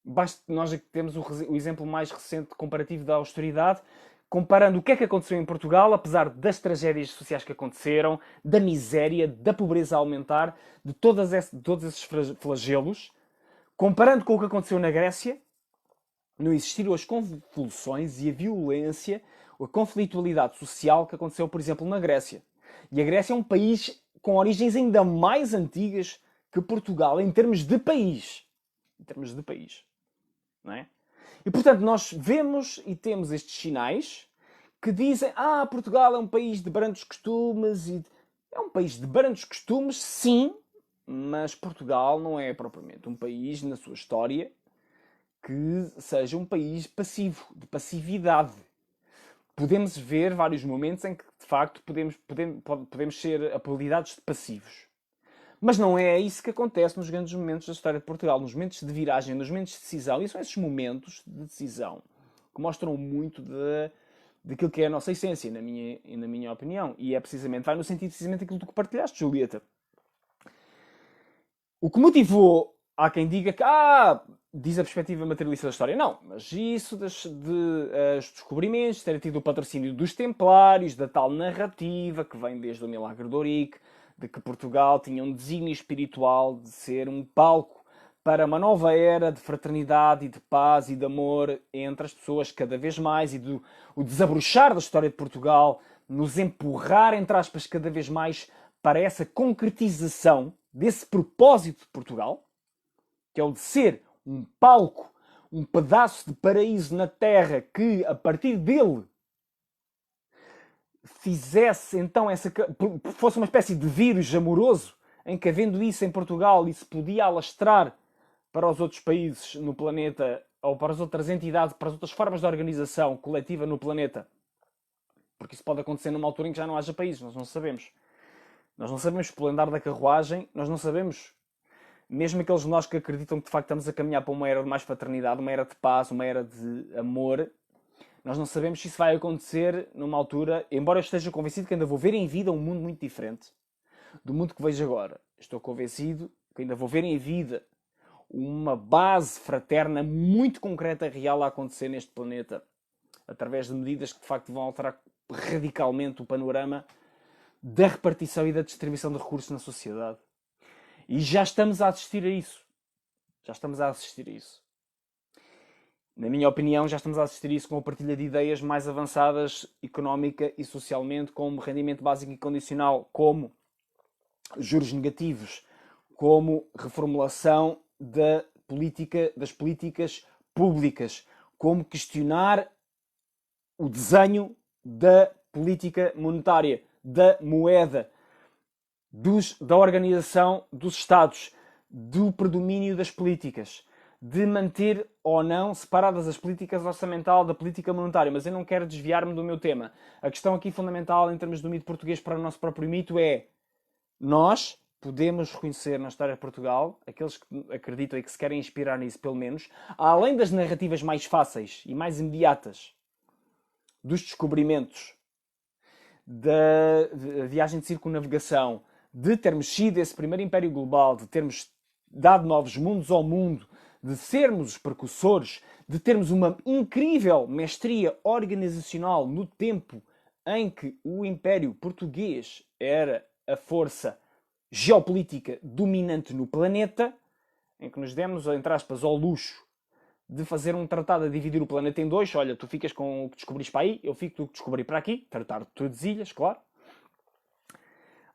[SPEAKER 1] Nós temos o exemplo mais recente comparativo da austeridade, comparando o que é que aconteceu em Portugal, apesar das tragédias sociais que aconteceram, da miséria, da pobreza a aumentar, de todos esses flagelos, comparando com o que aconteceu na Grécia, não existiram as convulsões e a violência, a conflitualidade social que aconteceu, por exemplo, na Grécia. E a Grécia é um país com origens ainda mais antigas que Portugal, em termos de país. Em termos de país. Não é? E, portanto, nós vemos e temos estes sinais que dizem Portugal é um país de brandos costumes. É um país de brandos costumes, sim, mas Portugal não é propriamente um país, na sua história, que seja um país passivo, de passividade. Podemos ver vários momentos em que, de facto, podemos ser apelidados de passivos. Mas não é isso que acontece nos grandes momentos da história de Portugal, nos momentos de viragem, nos momentos de decisão. E são esses momentos de decisão que mostram muito daquilo que é a nossa essência, na minha opinião. E é precisamente, vai no sentido precisamente daquilo que partilhaste, Julieta. O que motivou, há quem diga que, diz a perspectiva materialista da história. Não, mas isso os descobrimentos, ter tido o patrocínio dos templários, da tal narrativa que vem desde o Milagre de Ourique, de que Portugal tinha um desígnio espiritual de ser um palco para uma nova era de fraternidade e de paz e de amor entre as pessoas cada vez mais, e o desabrochar da história de Portugal nos empurrar, entre aspas, cada vez mais para essa concretização desse propósito de Portugal, que é o de ser um palco, um pedaço de paraíso na Terra que, a partir dele, fizesse então fosse uma espécie de vírus amoroso, em que, havendo isso em Portugal, isso podia alastrar para os outros países no planeta, ou para as outras entidades, para as outras formas de organização coletiva no planeta. Porque isso pode acontecer numa altura em que já não haja países, nós não sabemos. Nós não sabemos pelo andar da carruagem, nós não sabemos. Mesmo aqueles de nós que acreditam que de facto estamos a caminhar para uma era de mais fraternidade, uma era de paz, uma era de amor, nós não sabemos se isso vai acontecer numa altura, embora eu esteja convencido que ainda vou ver em vida um mundo muito diferente do mundo que vejo agora. Estou convencido que ainda vou ver em vida uma base fraterna muito concreta e real a acontecer neste planeta, através de medidas que de facto vão alterar radicalmente o panorama da repartição e da distribuição de recursos na sociedade. E já estamos a assistir a isso. Já estamos a assistir a isso. Na minha opinião, já estamos a assistir a isso com a partilha de ideias mais avançadas económica e socialmente, como rendimento básico e condicional, como juros negativos, como reformulação das políticas públicas, como questionar o desenho da política monetária, da moeda, da organização dos Estados, do predomínio das políticas, de manter ou não separadas as políticas orçamental da política monetária. Mas eu não quero desviar-me do meu tema. A questão aqui fundamental em termos do mito português para o nosso próprio mito é: nós podemos reconhecer na história de Portugal, aqueles que acreditam e que se querem inspirar nisso pelo menos, além das narrativas mais fáceis e mais imediatas dos descobrimentos, da viagem de circunnavegação, de termos sido esse primeiro império global, de termos dado novos mundos ao mundo, de sermos os precursores, de termos uma incrível mestria organizacional no tempo em que o Império Português era a força geopolítica dominante no planeta, em que nos demos, entre aspas, ao luxo de fazer um tratado a dividir o planeta em dois. Olha, tu ficas com o que descobriste para aí, eu fico com o que descobri para aqui. Tratar de Tordesilhas, claro.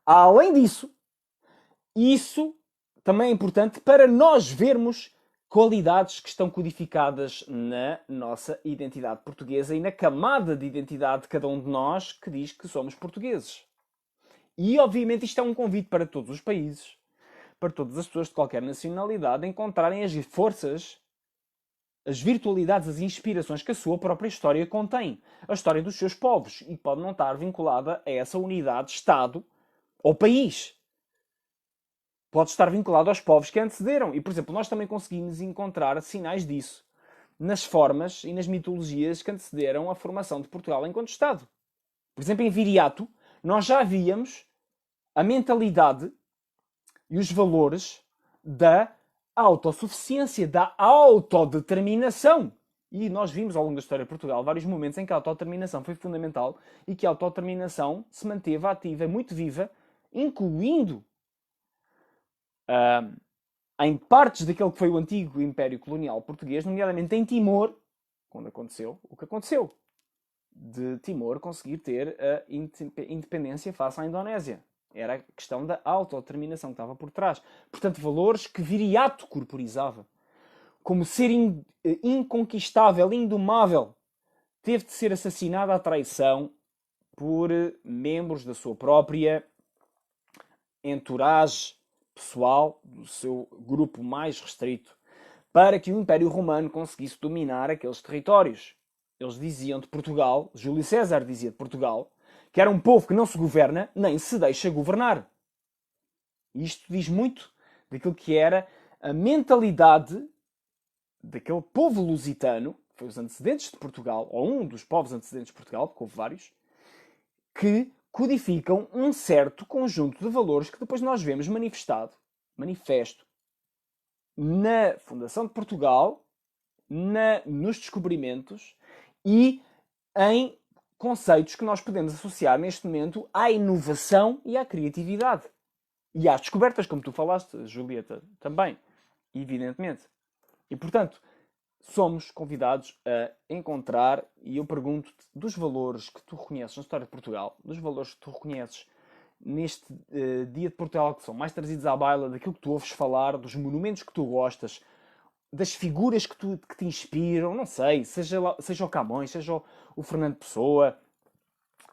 [SPEAKER 1] Além disso, isso também é importante para nós vermos qualidades que estão codificadas na nossa identidade portuguesa e na camada de identidade de cada um de nós que diz que somos portugueses. E, obviamente, isto é um convite para todos os países, para todas as pessoas de qualquer nacionalidade, encontrarem as forças as virtualidades, as inspirações que a sua própria história contém. A história dos seus povos. E pode não estar vinculada a essa unidade, Estado ou país. Pode estar vinculado aos povos que antecederam. E, por exemplo, nós também conseguimos encontrar sinais disso nas formas e nas mitologias que antecederam a formação de Portugal enquanto Estado. Por exemplo, em Viriato, nós já víamos a mentalidade e os valores da autossuficiência, da autodeterminação. E nós vimos ao longo da história de Portugal vários momentos em que a autodeterminação foi fundamental e que a autodeterminação se manteve ativa, muito viva, incluindo em partes daquele que foi o antigo Império Colonial Português, nomeadamente em Timor, quando aconteceu o que aconteceu, de Timor conseguir ter a independência face à Indonésia. Era a questão da autodeterminação que estava por trás. Portanto, valores que Viriato corporizava. Como ser inconquistável, indomável. Teve de ser assassinado à traição por membros da sua própria entourage pessoal, do seu grupo mais restrito, para que o Império Romano conseguisse dominar aqueles territórios. Eles diziam de Portugal, Júlio César dizia de Portugal, que era um povo que não se governa, nem se deixa governar. E isto diz muito daquilo que era a mentalidade daquele povo lusitano, que foi os antecedentes de Portugal, ou um dos povos antecedentes de Portugal, porque houve vários, que codificam um certo conjunto de valores que depois nós vemos manifesto na fundação de Portugal, nos descobrimentos e em conceitos que nós podemos associar neste momento à inovação e à criatividade. E às descobertas, como tu falaste, Julieta, também, evidentemente. E, portanto, somos convidados a encontrar, e eu pergunto-te, dos valores que tu reconheces na história de Portugal, dos valores que tu reconheces neste Dia de Portugal, que são mais trazidos à baila, daquilo que tu ouves falar, dos monumentos que tu gostas, das figuras que te inspiram, não sei, seja o Camões, seja o Fernando Pessoa,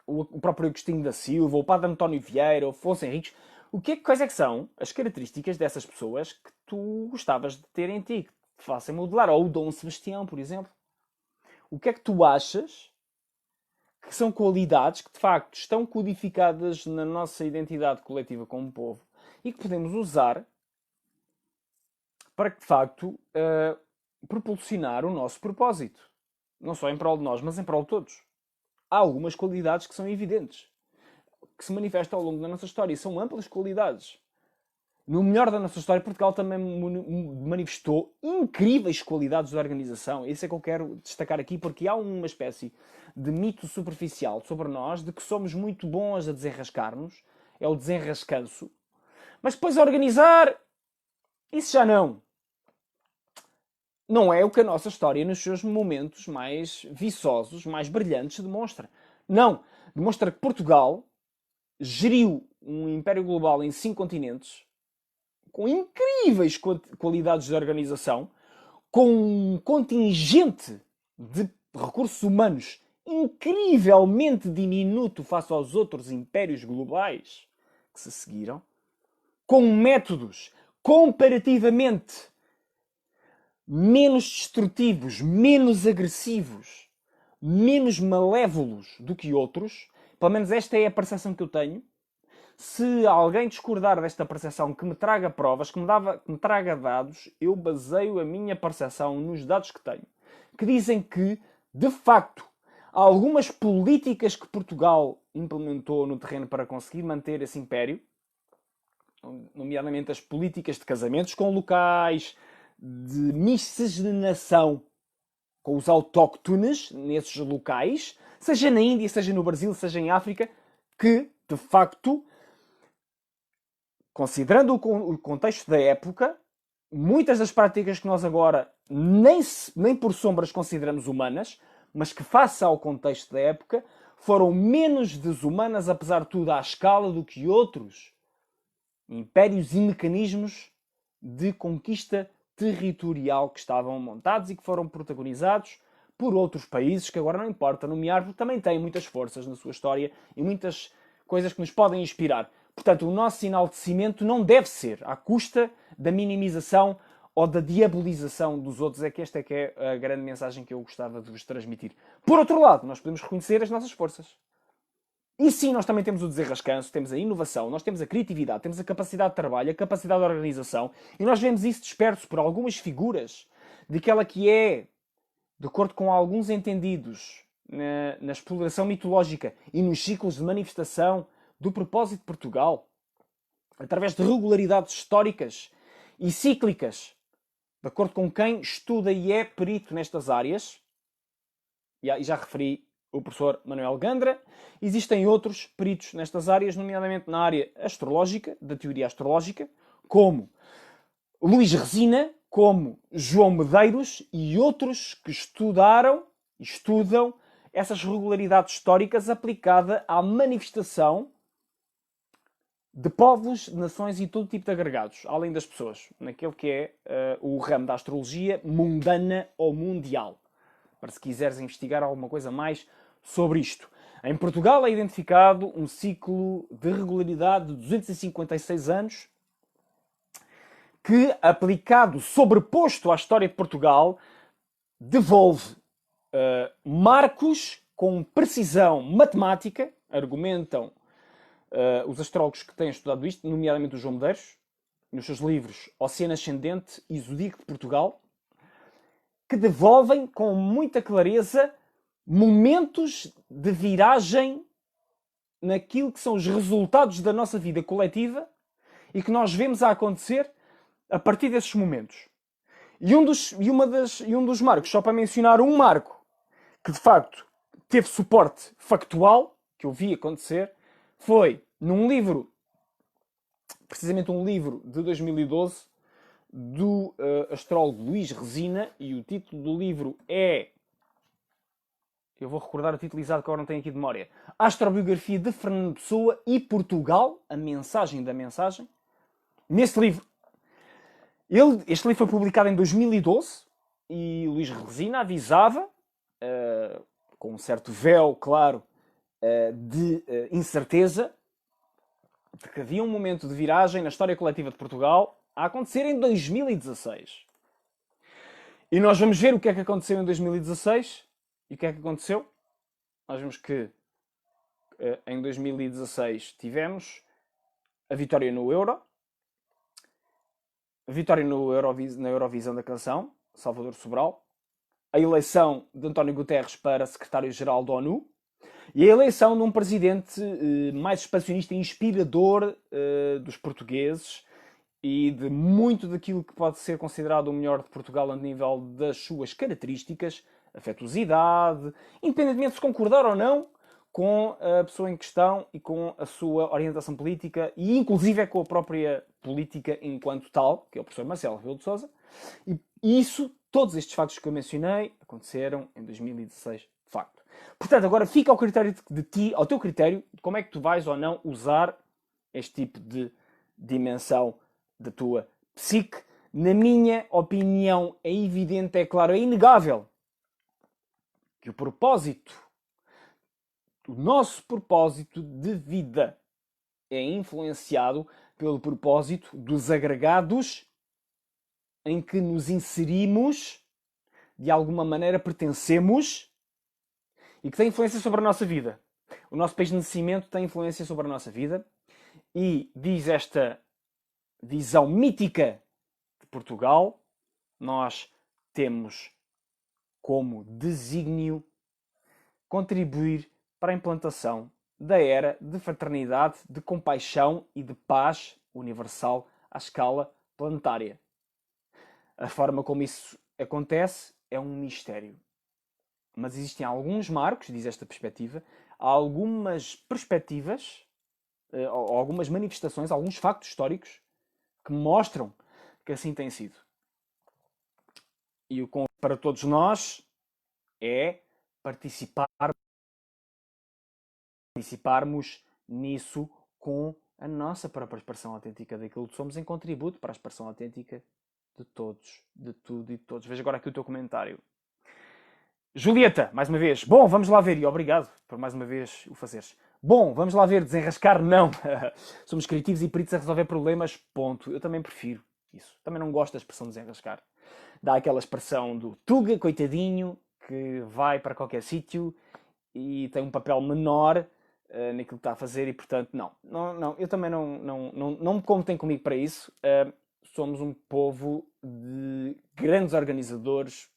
[SPEAKER 1] o próprio Agostinho da Silva, o Padre António Vieira, o Afonso Henriques. Quais é que são as características dessas pessoas que tu gostavas de ter em ti, que te façam modelar? Ou o Dom Sebastião, por exemplo. O que é que tu achas que são qualidades que, de facto, estão codificadas na nossa identidade coletiva como povo e que podemos usar para que, de facto, propulsionar o nosso propósito? Não só em prol de nós, mas em prol de todos. Há algumas qualidades que são evidentes, que se manifestam ao longo da nossa história, e são amplas qualidades. No melhor da nossa história, Portugal também manifestou incríveis qualidades de organização. Isso é que eu quero destacar aqui, porque há uma espécie de mito superficial sobre nós, de que somos muito bons a desenrascar-nos, é o desenrascanço. Mas depois a organizar, isso já não. Não é o que a nossa história, nos seus momentos mais viçosos, mais brilhantes, demonstra. Não. Demonstra que Portugal geriu um império global em 5 continentes, com incríveis qualidades de organização, com um contingente de recursos humanos incrivelmente diminuto face aos outros impérios globais que se seguiram, com métodos comparativamente menos destrutivos, menos agressivos, menos malévolos do que outros. Pelo menos esta é a percepção que eu tenho. Se alguém discordar desta percepção, que me traga provas, que me traga dados, eu baseio a minha percepção nos dados que tenho, que dizem que, de facto, há algumas políticas que Portugal implementou no terreno para conseguir manter esse império, nomeadamente as políticas de casamentos com locais, de miscigenação com os autóctones nesses locais, seja na Índia, seja no Brasil, seja em África, que, de facto, considerando o contexto da época, muitas das práticas que nós agora nem por sombras consideramos humanas, mas que, face ao contexto da época, foram menos desumanas, apesar de tudo, à escala do que outros impérios e mecanismos de conquista territorial que estavam montados e que foram protagonizados por outros países que agora não importa nomear, porque também têm muitas forças na sua história e muitas coisas que nos podem inspirar. Portanto, o nosso enaltecimento não deve ser à custa da minimização ou da diabolização dos outros, é que esta é que é a grande mensagem que eu gostava de vos transmitir. Por outro lado, nós podemos reconhecer as nossas forças. E sim, nós também temos o desenrascanço, temos a inovação, nós temos a criatividade, temos a capacidade de trabalho, a capacidade de organização, e nós vemos isso disperso por algumas figuras daquela que é, de acordo com alguns entendidos, na exploração mitológica e nos ciclos de manifestação do propósito de Portugal, através de regularidades históricas e cíclicas, de acordo com quem estuda e é perito nestas áreas, e já referi o professor Manuel Gandra, existem outros peritos nestas áreas, nomeadamente na área astrológica, da teoria astrológica, como Luís Resina, como João Medeiros e outros que estudaram e estudam essas regularidades históricas aplicada à manifestação de povos, de nações e todo tipo de agregados, além das pessoas, naquele que é o ramo da astrologia mundana ou mundial. Para se quiseres investigar alguma coisa mais sobre isto. Em Portugal é identificado um ciclo de regularidade de 256 anos que, aplicado, sobreposto à história de Portugal, devolve marcos com precisão matemática, argumentam os astrólogos que têm estudado isto, nomeadamente o João Medeiros, nos seus livros Oceano Ascendente e Zodíaco de Portugal, que devolvem com muita clareza momentos de viragem naquilo que são os resultados da nossa vida coletiva e que nós vemos a acontecer a partir desses momentos. E um dos marcos, só para mencionar um marco, que de facto teve suporte factual, que eu vi acontecer, foi num livro, precisamente um livro de 2012, do astrólogo Luís Resina, e o título do livro é... Eu vou recordar o título exato que agora não tenho aqui de memória. Astrobiografia de Fernando Pessoa e Portugal, a mensagem da mensagem. Nesse livro, este livro foi publicado em 2012 e Luís Resina avisava, com um certo véu, claro, de incerteza, de que havia um momento de viragem na história coletiva de Portugal a acontecer em 2016. E nós vamos ver o que é que aconteceu em 2016. E o que é que aconteceu? Nós vemos que em 2016 tivemos a vitória no Euro, a vitória na Eurovisão da canção, Salvador Sobral, a eleição de António Guterres para secretário-geral da ONU e a eleição de um presidente mais expansionista e inspirador dos portugueses e de muito daquilo que pode ser considerado o melhor de Portugal a nível das suas características, afetuosidade, independentemente de se concordar ou não com a pessoa em questão e com a sua orientação política e inclusive com a própria política enquanto tal, que é o professor Marcelo Rebelo de Sousa. E isso, todos estes factos que eu mencionei, aconteceram em 2016, de facto. Portanto, agora fica ao critério de ti, ao teu critério, de como é que tu vais ou não usar este tipo de dimensão da tua psique. Na minha opinião, é evidente, é claro, é inegável que o nosso propósito de vida é influenciado pelo propósito dos agregados em que nos inserimos, de alguma maneira pertencemos e que tem influência sobre a nossa vida. O nosso país de nascimento tem influência sobre a nossa vida e diz esta visão mítica de Portugal, nós temos como desígnio contribuir para a implantação da era de fraternidade, de compaixão e de paz universal à escala planetária. A forma como isso acontece é um mistério. Mas existem alguns marcos, diz esta perspectiva, algumas perspectivas, algumas manifestações, alguns factos históricos que mostram que assim tem sido. E o convite para todos nós é participarmos nisso com a nossa própria expressão autêntica daquilo que somos em contributo para a expressão autêntica de todos, de tudo e de todos. Veja agora aqui o teu comentário. Julieta, mais uma vez. Bom, vamos lá ver. E obrigado por mais uma vez o fazeres. Bom, vamos lá ver. Desenrascar, não. Somos criativos e peritos a resolver problemas, ponto. Eu também prefiro. isso. Também não gosto da expressão desenrascar. Dá aquela expressão do Tuga, coitadinho, que vai para qualquer sítio e tem um papel menor naquilo que está a fazer e, portanto, não, eu também não me contem comigo para isso. Somos um povo de grandes organizadores,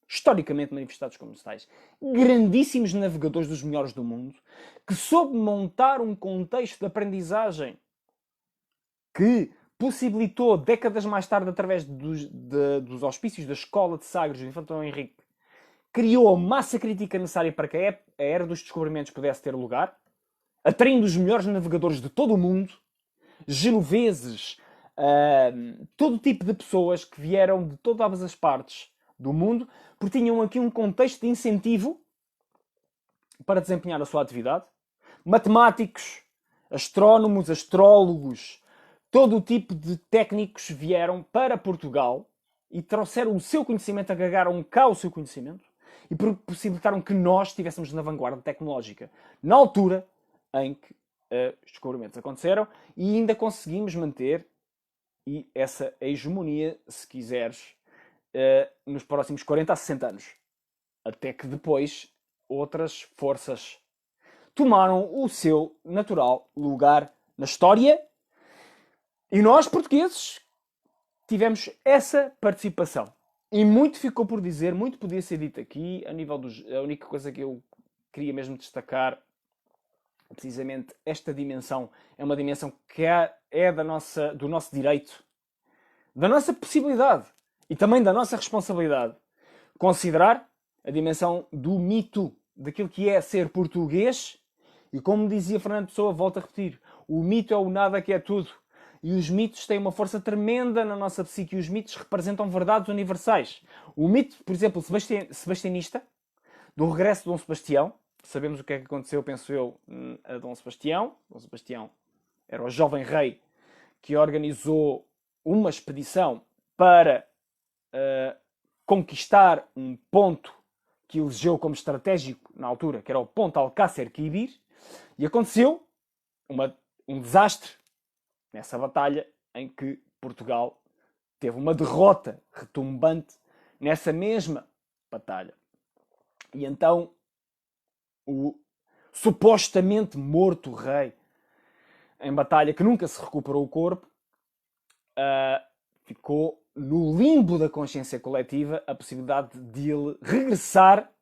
[SPEAKER 1] historicamente manifestados como tais, grandíssimos navegadores dos melhores do mundo, que soube montar um contexto de aprendizagem que possibilitou, décadas mais tarde, através dos auspícios da Escola de Sagres do Infante Dom Henrique, criou a massa crítica necessária para que a era dos descobrimentos pudesse ter lugar, atraindo os melhores navegadores de todo o mundo, genoveses, todo tipo de pessoas que vieram de todas as partes do mundo, porque tinham aqui um contexto de incentivo para desempenhar a sua atividade. Matemáticos, astrónomos, astrólogos, todo o tipo de técnicos vieram para Portugal e trouxeram o seu conhecimento, agregaram cá o seu conhecimento e possibilitaram que nós estivéssemos na vanguarda tecnológica. Na altura em que os descobrimentos aconteceram, e ainda conseguimos manter essa hegemonia, se quiseres, nos próximos 40 a 60 anos. Até que depois outras forças tomaram o seu natural lugar na história e nós, portugueses, tivemos essa participação. E muito ficou por dizer, muito podia ser dito aqui, a nível a única coisa que eu queria mesmo destacar, precisamente esta dimensão, é uma dimensão que é do nosso direito, da nossa possibilidade e também da nossa responsabilidade. Considerar a dimensão do mito, daquilo que é ser português, e como dizia Fernando Pessoa, volto a repetir, o mito é o nada que é tudo. E os mitos têm uma força tremenda na nossa psique. E os mitos representam verdades universais. O mito, por exemplo, sebastianista, do regresso de Dom Sebastião. Sabemos o que é que aconteceu, penso eu, a Dom Sebastião. Dom Sebastião era o jovem rei que organizou uma expedição para conquistar um ponto que elegeu como estratégico na altura, que era o ponto Alcácer Quibir. E aconteceu um desastre nessa batalha em que Portugal teve uma derrota retumbante nessa mesma batalha. E então o supostamente morto rei em batalha, que nunca se recuperou o corpo, ficou no limbo da consciência coletiva a possibilidade de ele regressar.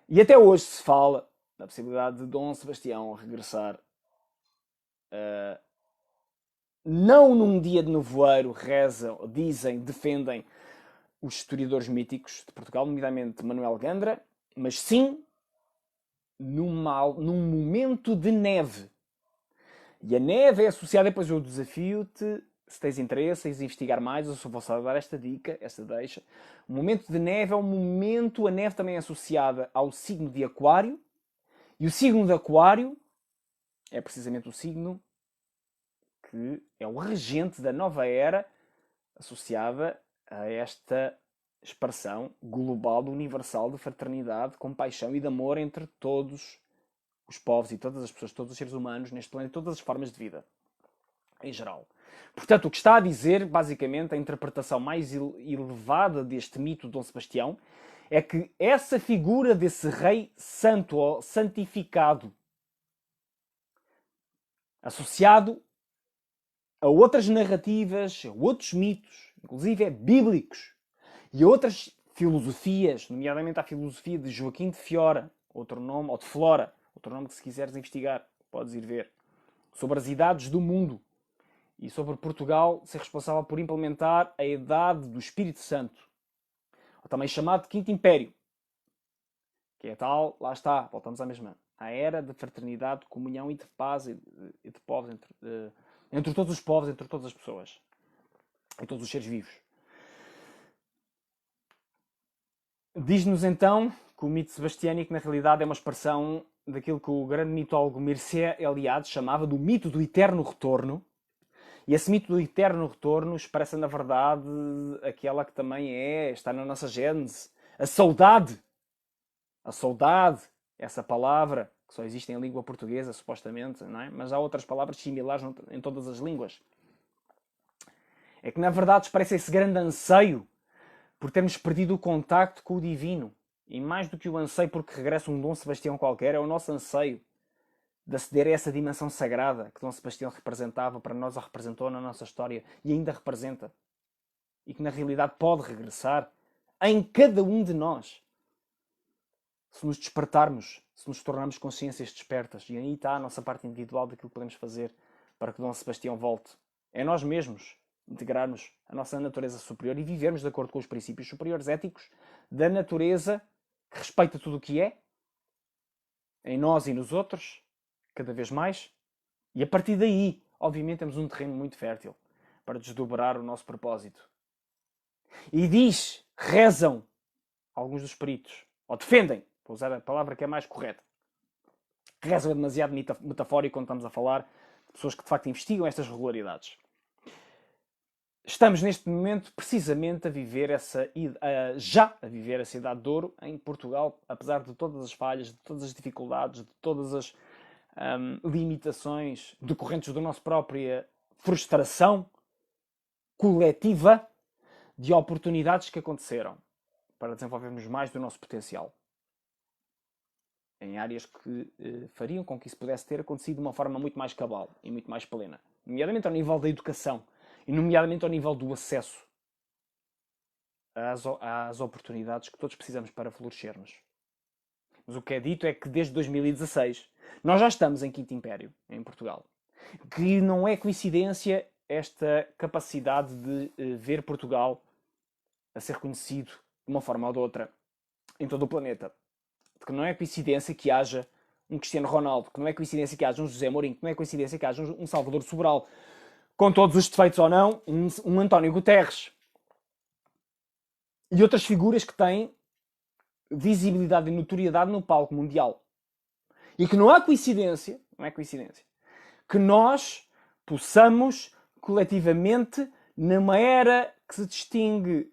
[SPEAKER 1] E até hoje se fala da possibilidade de Dom Sebastião regressar não num dia de nevoeiro, rezam, dizem, defendem os historiadores míticos de Portugal, nomeadamente Manuel Gandra, mas sim num momento de neve. E a neve é associada, depois eu desafio-te, se tens interesse em investigar mais, eu só vou só dar esta dica, esta deixa. O momento de neve é um momento, a neve também é associada ao signo de Aquário, e o signo de Aquário é precisamente o signo que é o regente da nova era associada a esta expressão global, universal de fraternidade, compaixão e de amor entre todos os povos e todas as pessoas, todos os seres humanos neste planeta, todas as formas de vida, em geral. Portanto, o que está a dizer, basicamente, a interpretação mais elevada deste mito de Dom Sebastião é que essa figura desse rei santo ou santificado, associado a outras narrativas, a outros mitos, inclusive bíblicos, e a outras filosofias, nomeadamente a filosofia de Joaquim de Fiora, outro nome, ou de Flora, outro nome que se quiseres investigar, podes ir ver, sobre as idades do mundo e sobre Portugal ser responsável por implementar a idade do Espírito Santo, ou também chamado de Quinto Império, que é tal, lá está, voltamos à mesma, a era de fraternidade, de comunhão e de paz e de povos entre todos os povos, entre todas as pessoas e todos os seres vivos. Diz-nos então que o mito sebastiânico na realidade é uma expressão daquilo que o grande mitólogo Mircea Eliade chamava do mito do eterno retorno. E esse mito do eterno retorno expressa na verdade aquela que também está na nossa gênese, a saudade. A saudade, essa palavra que só existe em língua portuguesa, supostamente, não é? Mas há outras palavras similares em todas as línguas. É que na verdade expressa esse grande anseio por termos perdido o contacto com o divino. E mais do que o anseio porque regressa um Dom Sebastião qualquer, é o nosso anseio de aceder a essa dimensão sagrada que Dom Sebastião representava, para nós a representou na nossa história e ainda representa. E que na realidade pode regressar em cada um de nós. Se nos despertarmos, se nos tornarmos consciências despertas. E aí está a nossa parte individual daquilo que podemos fazer para que Dom Sebastião volte. É nós mesmos integrarmos a nossa natureza superior e vivermos de acordo com os princípios superiores éticos da natureza que respeita tudo o que é, em nós e nos outros, cada vez mais. E a partir daí, obviamente, temos um terreno muito fértil para desdobrar o nosso propósito. E rezam alguns dos peritos, ou defendem, vou usar a palavra que é mais correta. Rezam é demasiado metafórico quando estamos a falar de pessoas que de facto investigam estas regularidades. Estamos neste momento precisamente a viver essa idade de ouro em Portugal, apesar de todas as falhas, de todas as dificuldades, de todas as limitações decorrentes da nossa própria frustração coletiva de oportunidades que aconteceram para desenvolvermos mais do nosso potencial em áreas que fariam com que isso pudesse ter acontecido de uma forma muito mais cabal e muito mais plena, nomeadamente ao nível da educação e nomeadamente ao nível do acesso às oportunidades que todos precisamos para florescermos. Mas o que é dito é que desde 2016 nós já estamos em Quinto Império, em Portugal. Que não é coincidência esta capacidade de ver Portugal a ser reconhecido de uma forma ou de outra em todo o planeta. Que não é coincidência que haja um Cristiano Ronaldo, que não é coincidência que haja um José Mourinho, que não é coincidência que haja um Salvador Sobral, com todos os defeitos ou não, um António Guterres. E outras figuras que têm visibilidade e notoriedade no palco mundial. E que não é coincidência, que nós possamos coletivamente, numa era que se distingue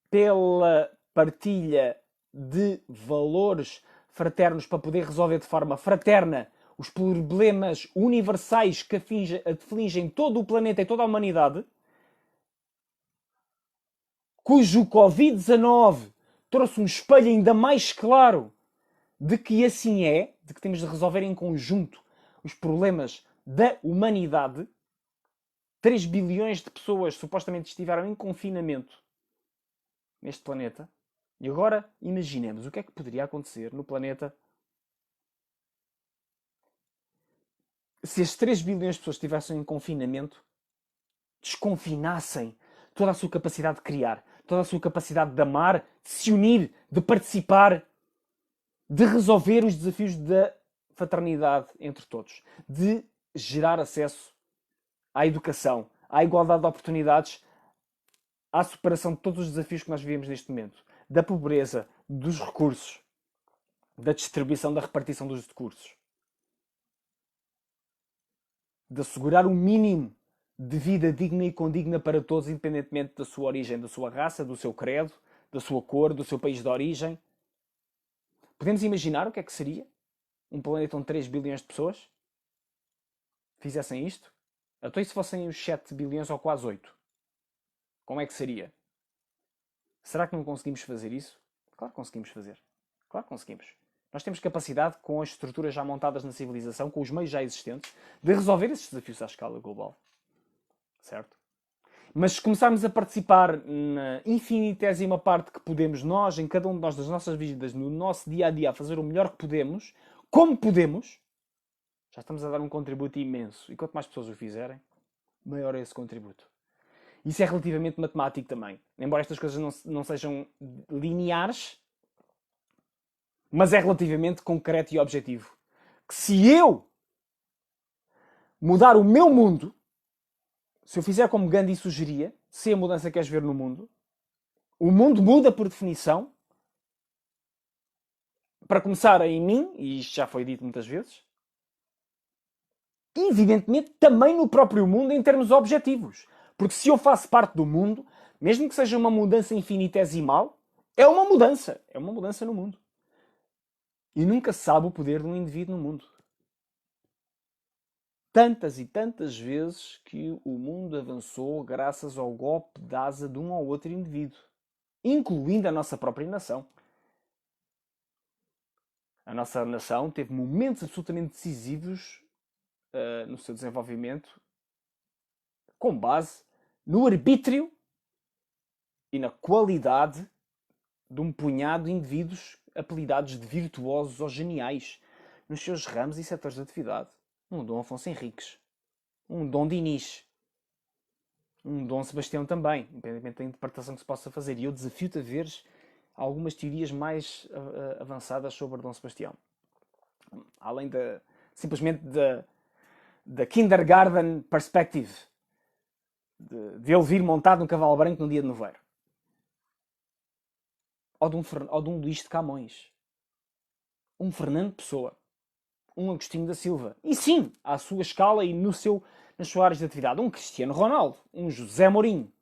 [SPEAKER 1] pela partilha de valores fraternos para poder resolver de forma fraterna os problemas universais que afligem todo o planeta e toda a humanidade, cujo Covid-19 trouxe um espelho ainda mais claro de que assim é, de que temos de resolver em conjunto os problemas da humanidade. 3 bilhões de pessoas supostamente estiveram em confinamento neste planeta. E agora imaginemos o que é que poderia acontecer no planeta se as 3 bilhões de pessoas estivessem em confinamento, desconfinassem toda a sua capacidade de criar, toda a sua capacidade de amar, de se unir, de participar, de resolver os desafios da fraternidade entre todos, de gerar acesso à educação, à igualdade de oportunidades, à superação de todos os desafios que nós vivemos neste momento, da pobreza, dos recursos, da distribuição, da repartição dos recursos, de assegurar o mínimo de vida digna e condigna para todos, independentemente da sua origem, da sua raça, do seu credo, da sua cor, do seu país de origem. Podemos imaginar o que é que seria um planeta onde 3 bilhões de pessoas fizessem isto? Então e se fossem os 7 bilhões ou quase 8? Como é que seria? Será que não conseguimos fazer isso? Claro que conseguimos fazer. Claro que conseguimos. Nós temos capacidade, com as estruturas já montadas na civilização, com os meios já existentes, de resolver esses desafios à escala global. Certo? Mas se começarmos a participar na infinitésima parte que podemos nós, em cada um de nós, das nossas vidas, no nosso dia-a-dia, a fazer o melhor que podemos, como podemos, já estamos a dar um contributo imenso. E quanto mais pessoas o fizerem, maior é esse contributo. Isso é relativamente matemático também. Embora estas coisas não sejam lineares, mas é relativamente concreto e objetivo. Que se eu mudar o meu mundo, se eu fizer como Gandhi sugeria, se a mudança queres ver no mundo, o mundo muda por definição, para começar em mim, e isto já foi dito muitas vezes, e evidentemente também no próprio mundo em termos objetivos. Porque se eu faço parte do mundo, mesmo que seja uma mudança infinitesimal, é uma mudança. É uma mudança no mundo. E nunca se sabe o poder de um indivíduo no mundo. tantas e tantas vezes que o mundo avançou graças ao golpe de asa de um ou outro indivíduo, incluindo a nossa própria nação. A nossa nação teve momentos absolutamente decisivos no seu desenvolvimento com base no arbítrio e na qualidade de um punhado de indivíduos apelidados de virtuosos ou geniais nos seus ramos e setores de atividade. Um Dom Afonso Henriques, um Dom Dinis, um Dom Sebastião também, independentemente da interpretação que se possa fazer. E eu desafio-te a veres algumas teorias mais avançadas sobre Dom Sebastião. Além simplesmente da kindergarten perspective, de ele vir montado num cavalo branco num dia de nevoeiro. Ou de um Luís de Camões. Um Fernando Pessoa. Um Agostinho da Silva. E sim, à sua escala e nas suas áreas de atividade. Um Cristiano Ronaldo. Um José Mourinho.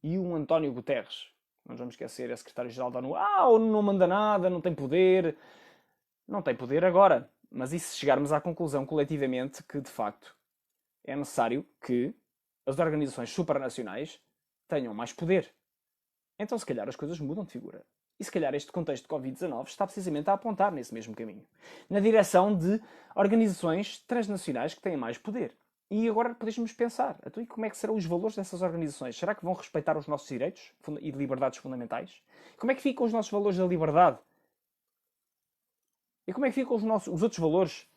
[SPEAKER 1] E um António Guterres. Não nos vamos esquecer, é secretário-geral da ONU. Ou não manda nada, não tem poder. Não tem poder agora. Mas e se chegarmos à conclusão coletivamente que, de facto, é necessário que as organizações supranacionais tenham mais poder? Então, se calhar, as coisas mudam de figura. E se calhar este contexto de Covid-19 está precisamente a apontar nesse mesmo caminho. Na direção de organizações transnacionais que têm mais poder. E agora podemos pensar, então, e como é que serão os valores dessas organizações? Será que vão respeitar os nossos direitos e liberdades fundamentais? Como é que ficam os nossos valores da liberdade? E como é que ficam os outros valores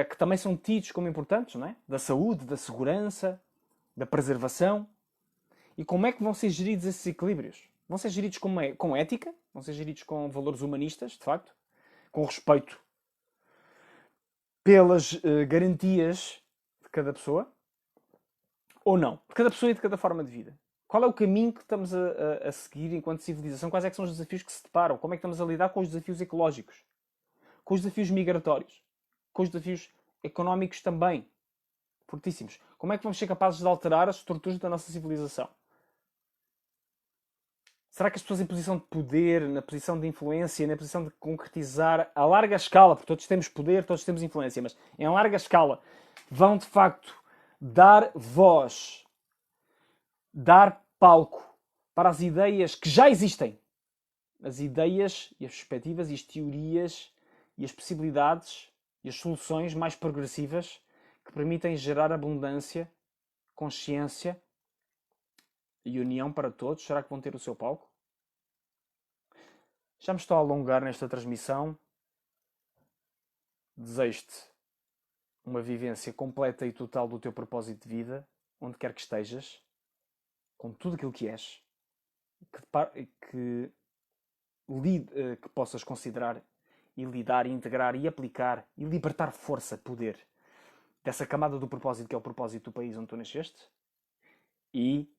[SPEAKER 1] que também são tidos como importantes, não é? Da saúde, da segurança, da preservação? E como é que vão ser geridos esses equilíbrios? Vão ser geridos com ética? Vão ser geridos com valores humanistas, de facto? Com respeito pelas garantias de cada pessoa? Ou não? De cada pessoa e de cada forma de vida. Qual é o caminho que estamos a seguir enquanto civilização? Quais é que são os desafios que se deparam? Como é que estamos a lidar com os desafios ecológicos? Com os desafios migratórios? Com os desafios económicos também? Fortíssimos. Como é que vamos ser capazes de alterar as estruturas da nossa civilização? Será que as pessoas em posição de poder, na posição de influência, na posição de concretizar a larga escala, porque todos temos poder, todos temos influência, mas em larga escala, vão de facto dar voz, dar palco para as ideias que já existem? As ideias e as perspectivas e as teorias e as possibilidades e as soluções mais progressivas que permitem gerar abundância, consciência e união para todos. Será que vão ter o seu palco? Já me estou a alongar nesta transmissão. Desejo-te uma vivência completa e total do teu propósito de vida, onde quer que estejas, com tudo aquilo que és, que possas considerar e lidar, e integrar e aplicar e libertar força, poder dessa camada do propósito que é o propósito do país onde tu nasceste, e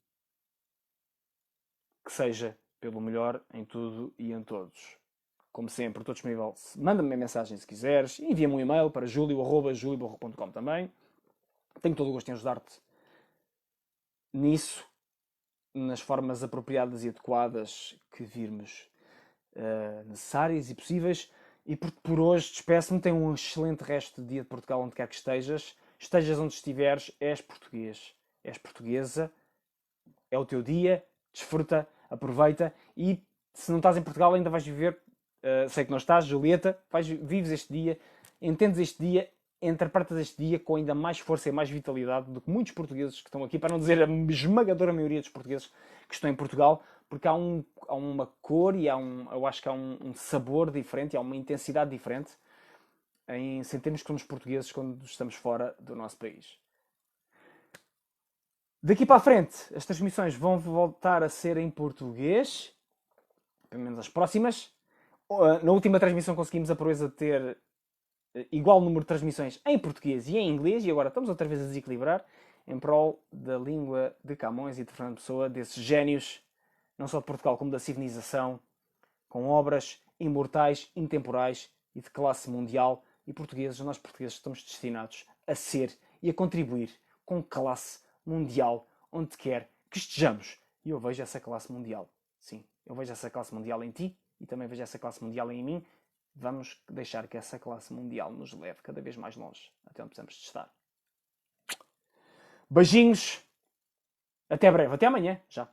[SPEAKER 1] que seja pelo melhor em tudo e em todos. Como sempre, estou disponível. Manda-me uma mensagem se quiseres. Envia-me um e-mail para julio@julioborro.com também. Tenho todo o gosto em ajudar-te nisso, nas formas apropriadas e adequadas que virmos necessárias e possíveis. E por hoje despeço-me. Tenho um excelente resto de dia de Portugal, onde quer que estejas. Estejas onde estiveres, és português. És portuguesa. É o teu dia. Desfruta, aproveita. E se não estás em Portugal, ainda vais viver. Sei que não estás, Julieta. Vives este dia. Entendes este dia. Interpretas este dia com ainda mais força e mais vitalidade do que muitos portugueses que estão aqui, para não dizer a esmagadora maioria dos portugueses que estão em Portugal, porque há uma cor e eu acho que há um sabor diferente, há uma intensidade diferente em sentirmos que somos portugueses quando estamos fora do nosso país. Daqui para a frente, as transmissões vão voltar a ser em português, pelo menos as próximas. Na última transmissão conseguimos a proeza de ter igual número de transmissões em português e em inglês, e agora estamos outra vez a desequilibrar em prol da língua de Camões e de Fernando Pessoa, desses génios, não só de Portugal, como da civilização, com obras imortais, intemporais e de classe mundial. E nós portugueses estamos destinados a ser e a contribuir com classe mundial onde quer que estejamos. E eu vejo essa classe mundial. Sim, eu vejo essa classe mundial em ti e também vejo essa classe mundial em mim. Vamos deixar que essa classe mundial nos leve cada vez mais longe, até onde precisamos de estar. Beijinhos. Até breve. Até amanhã. Já.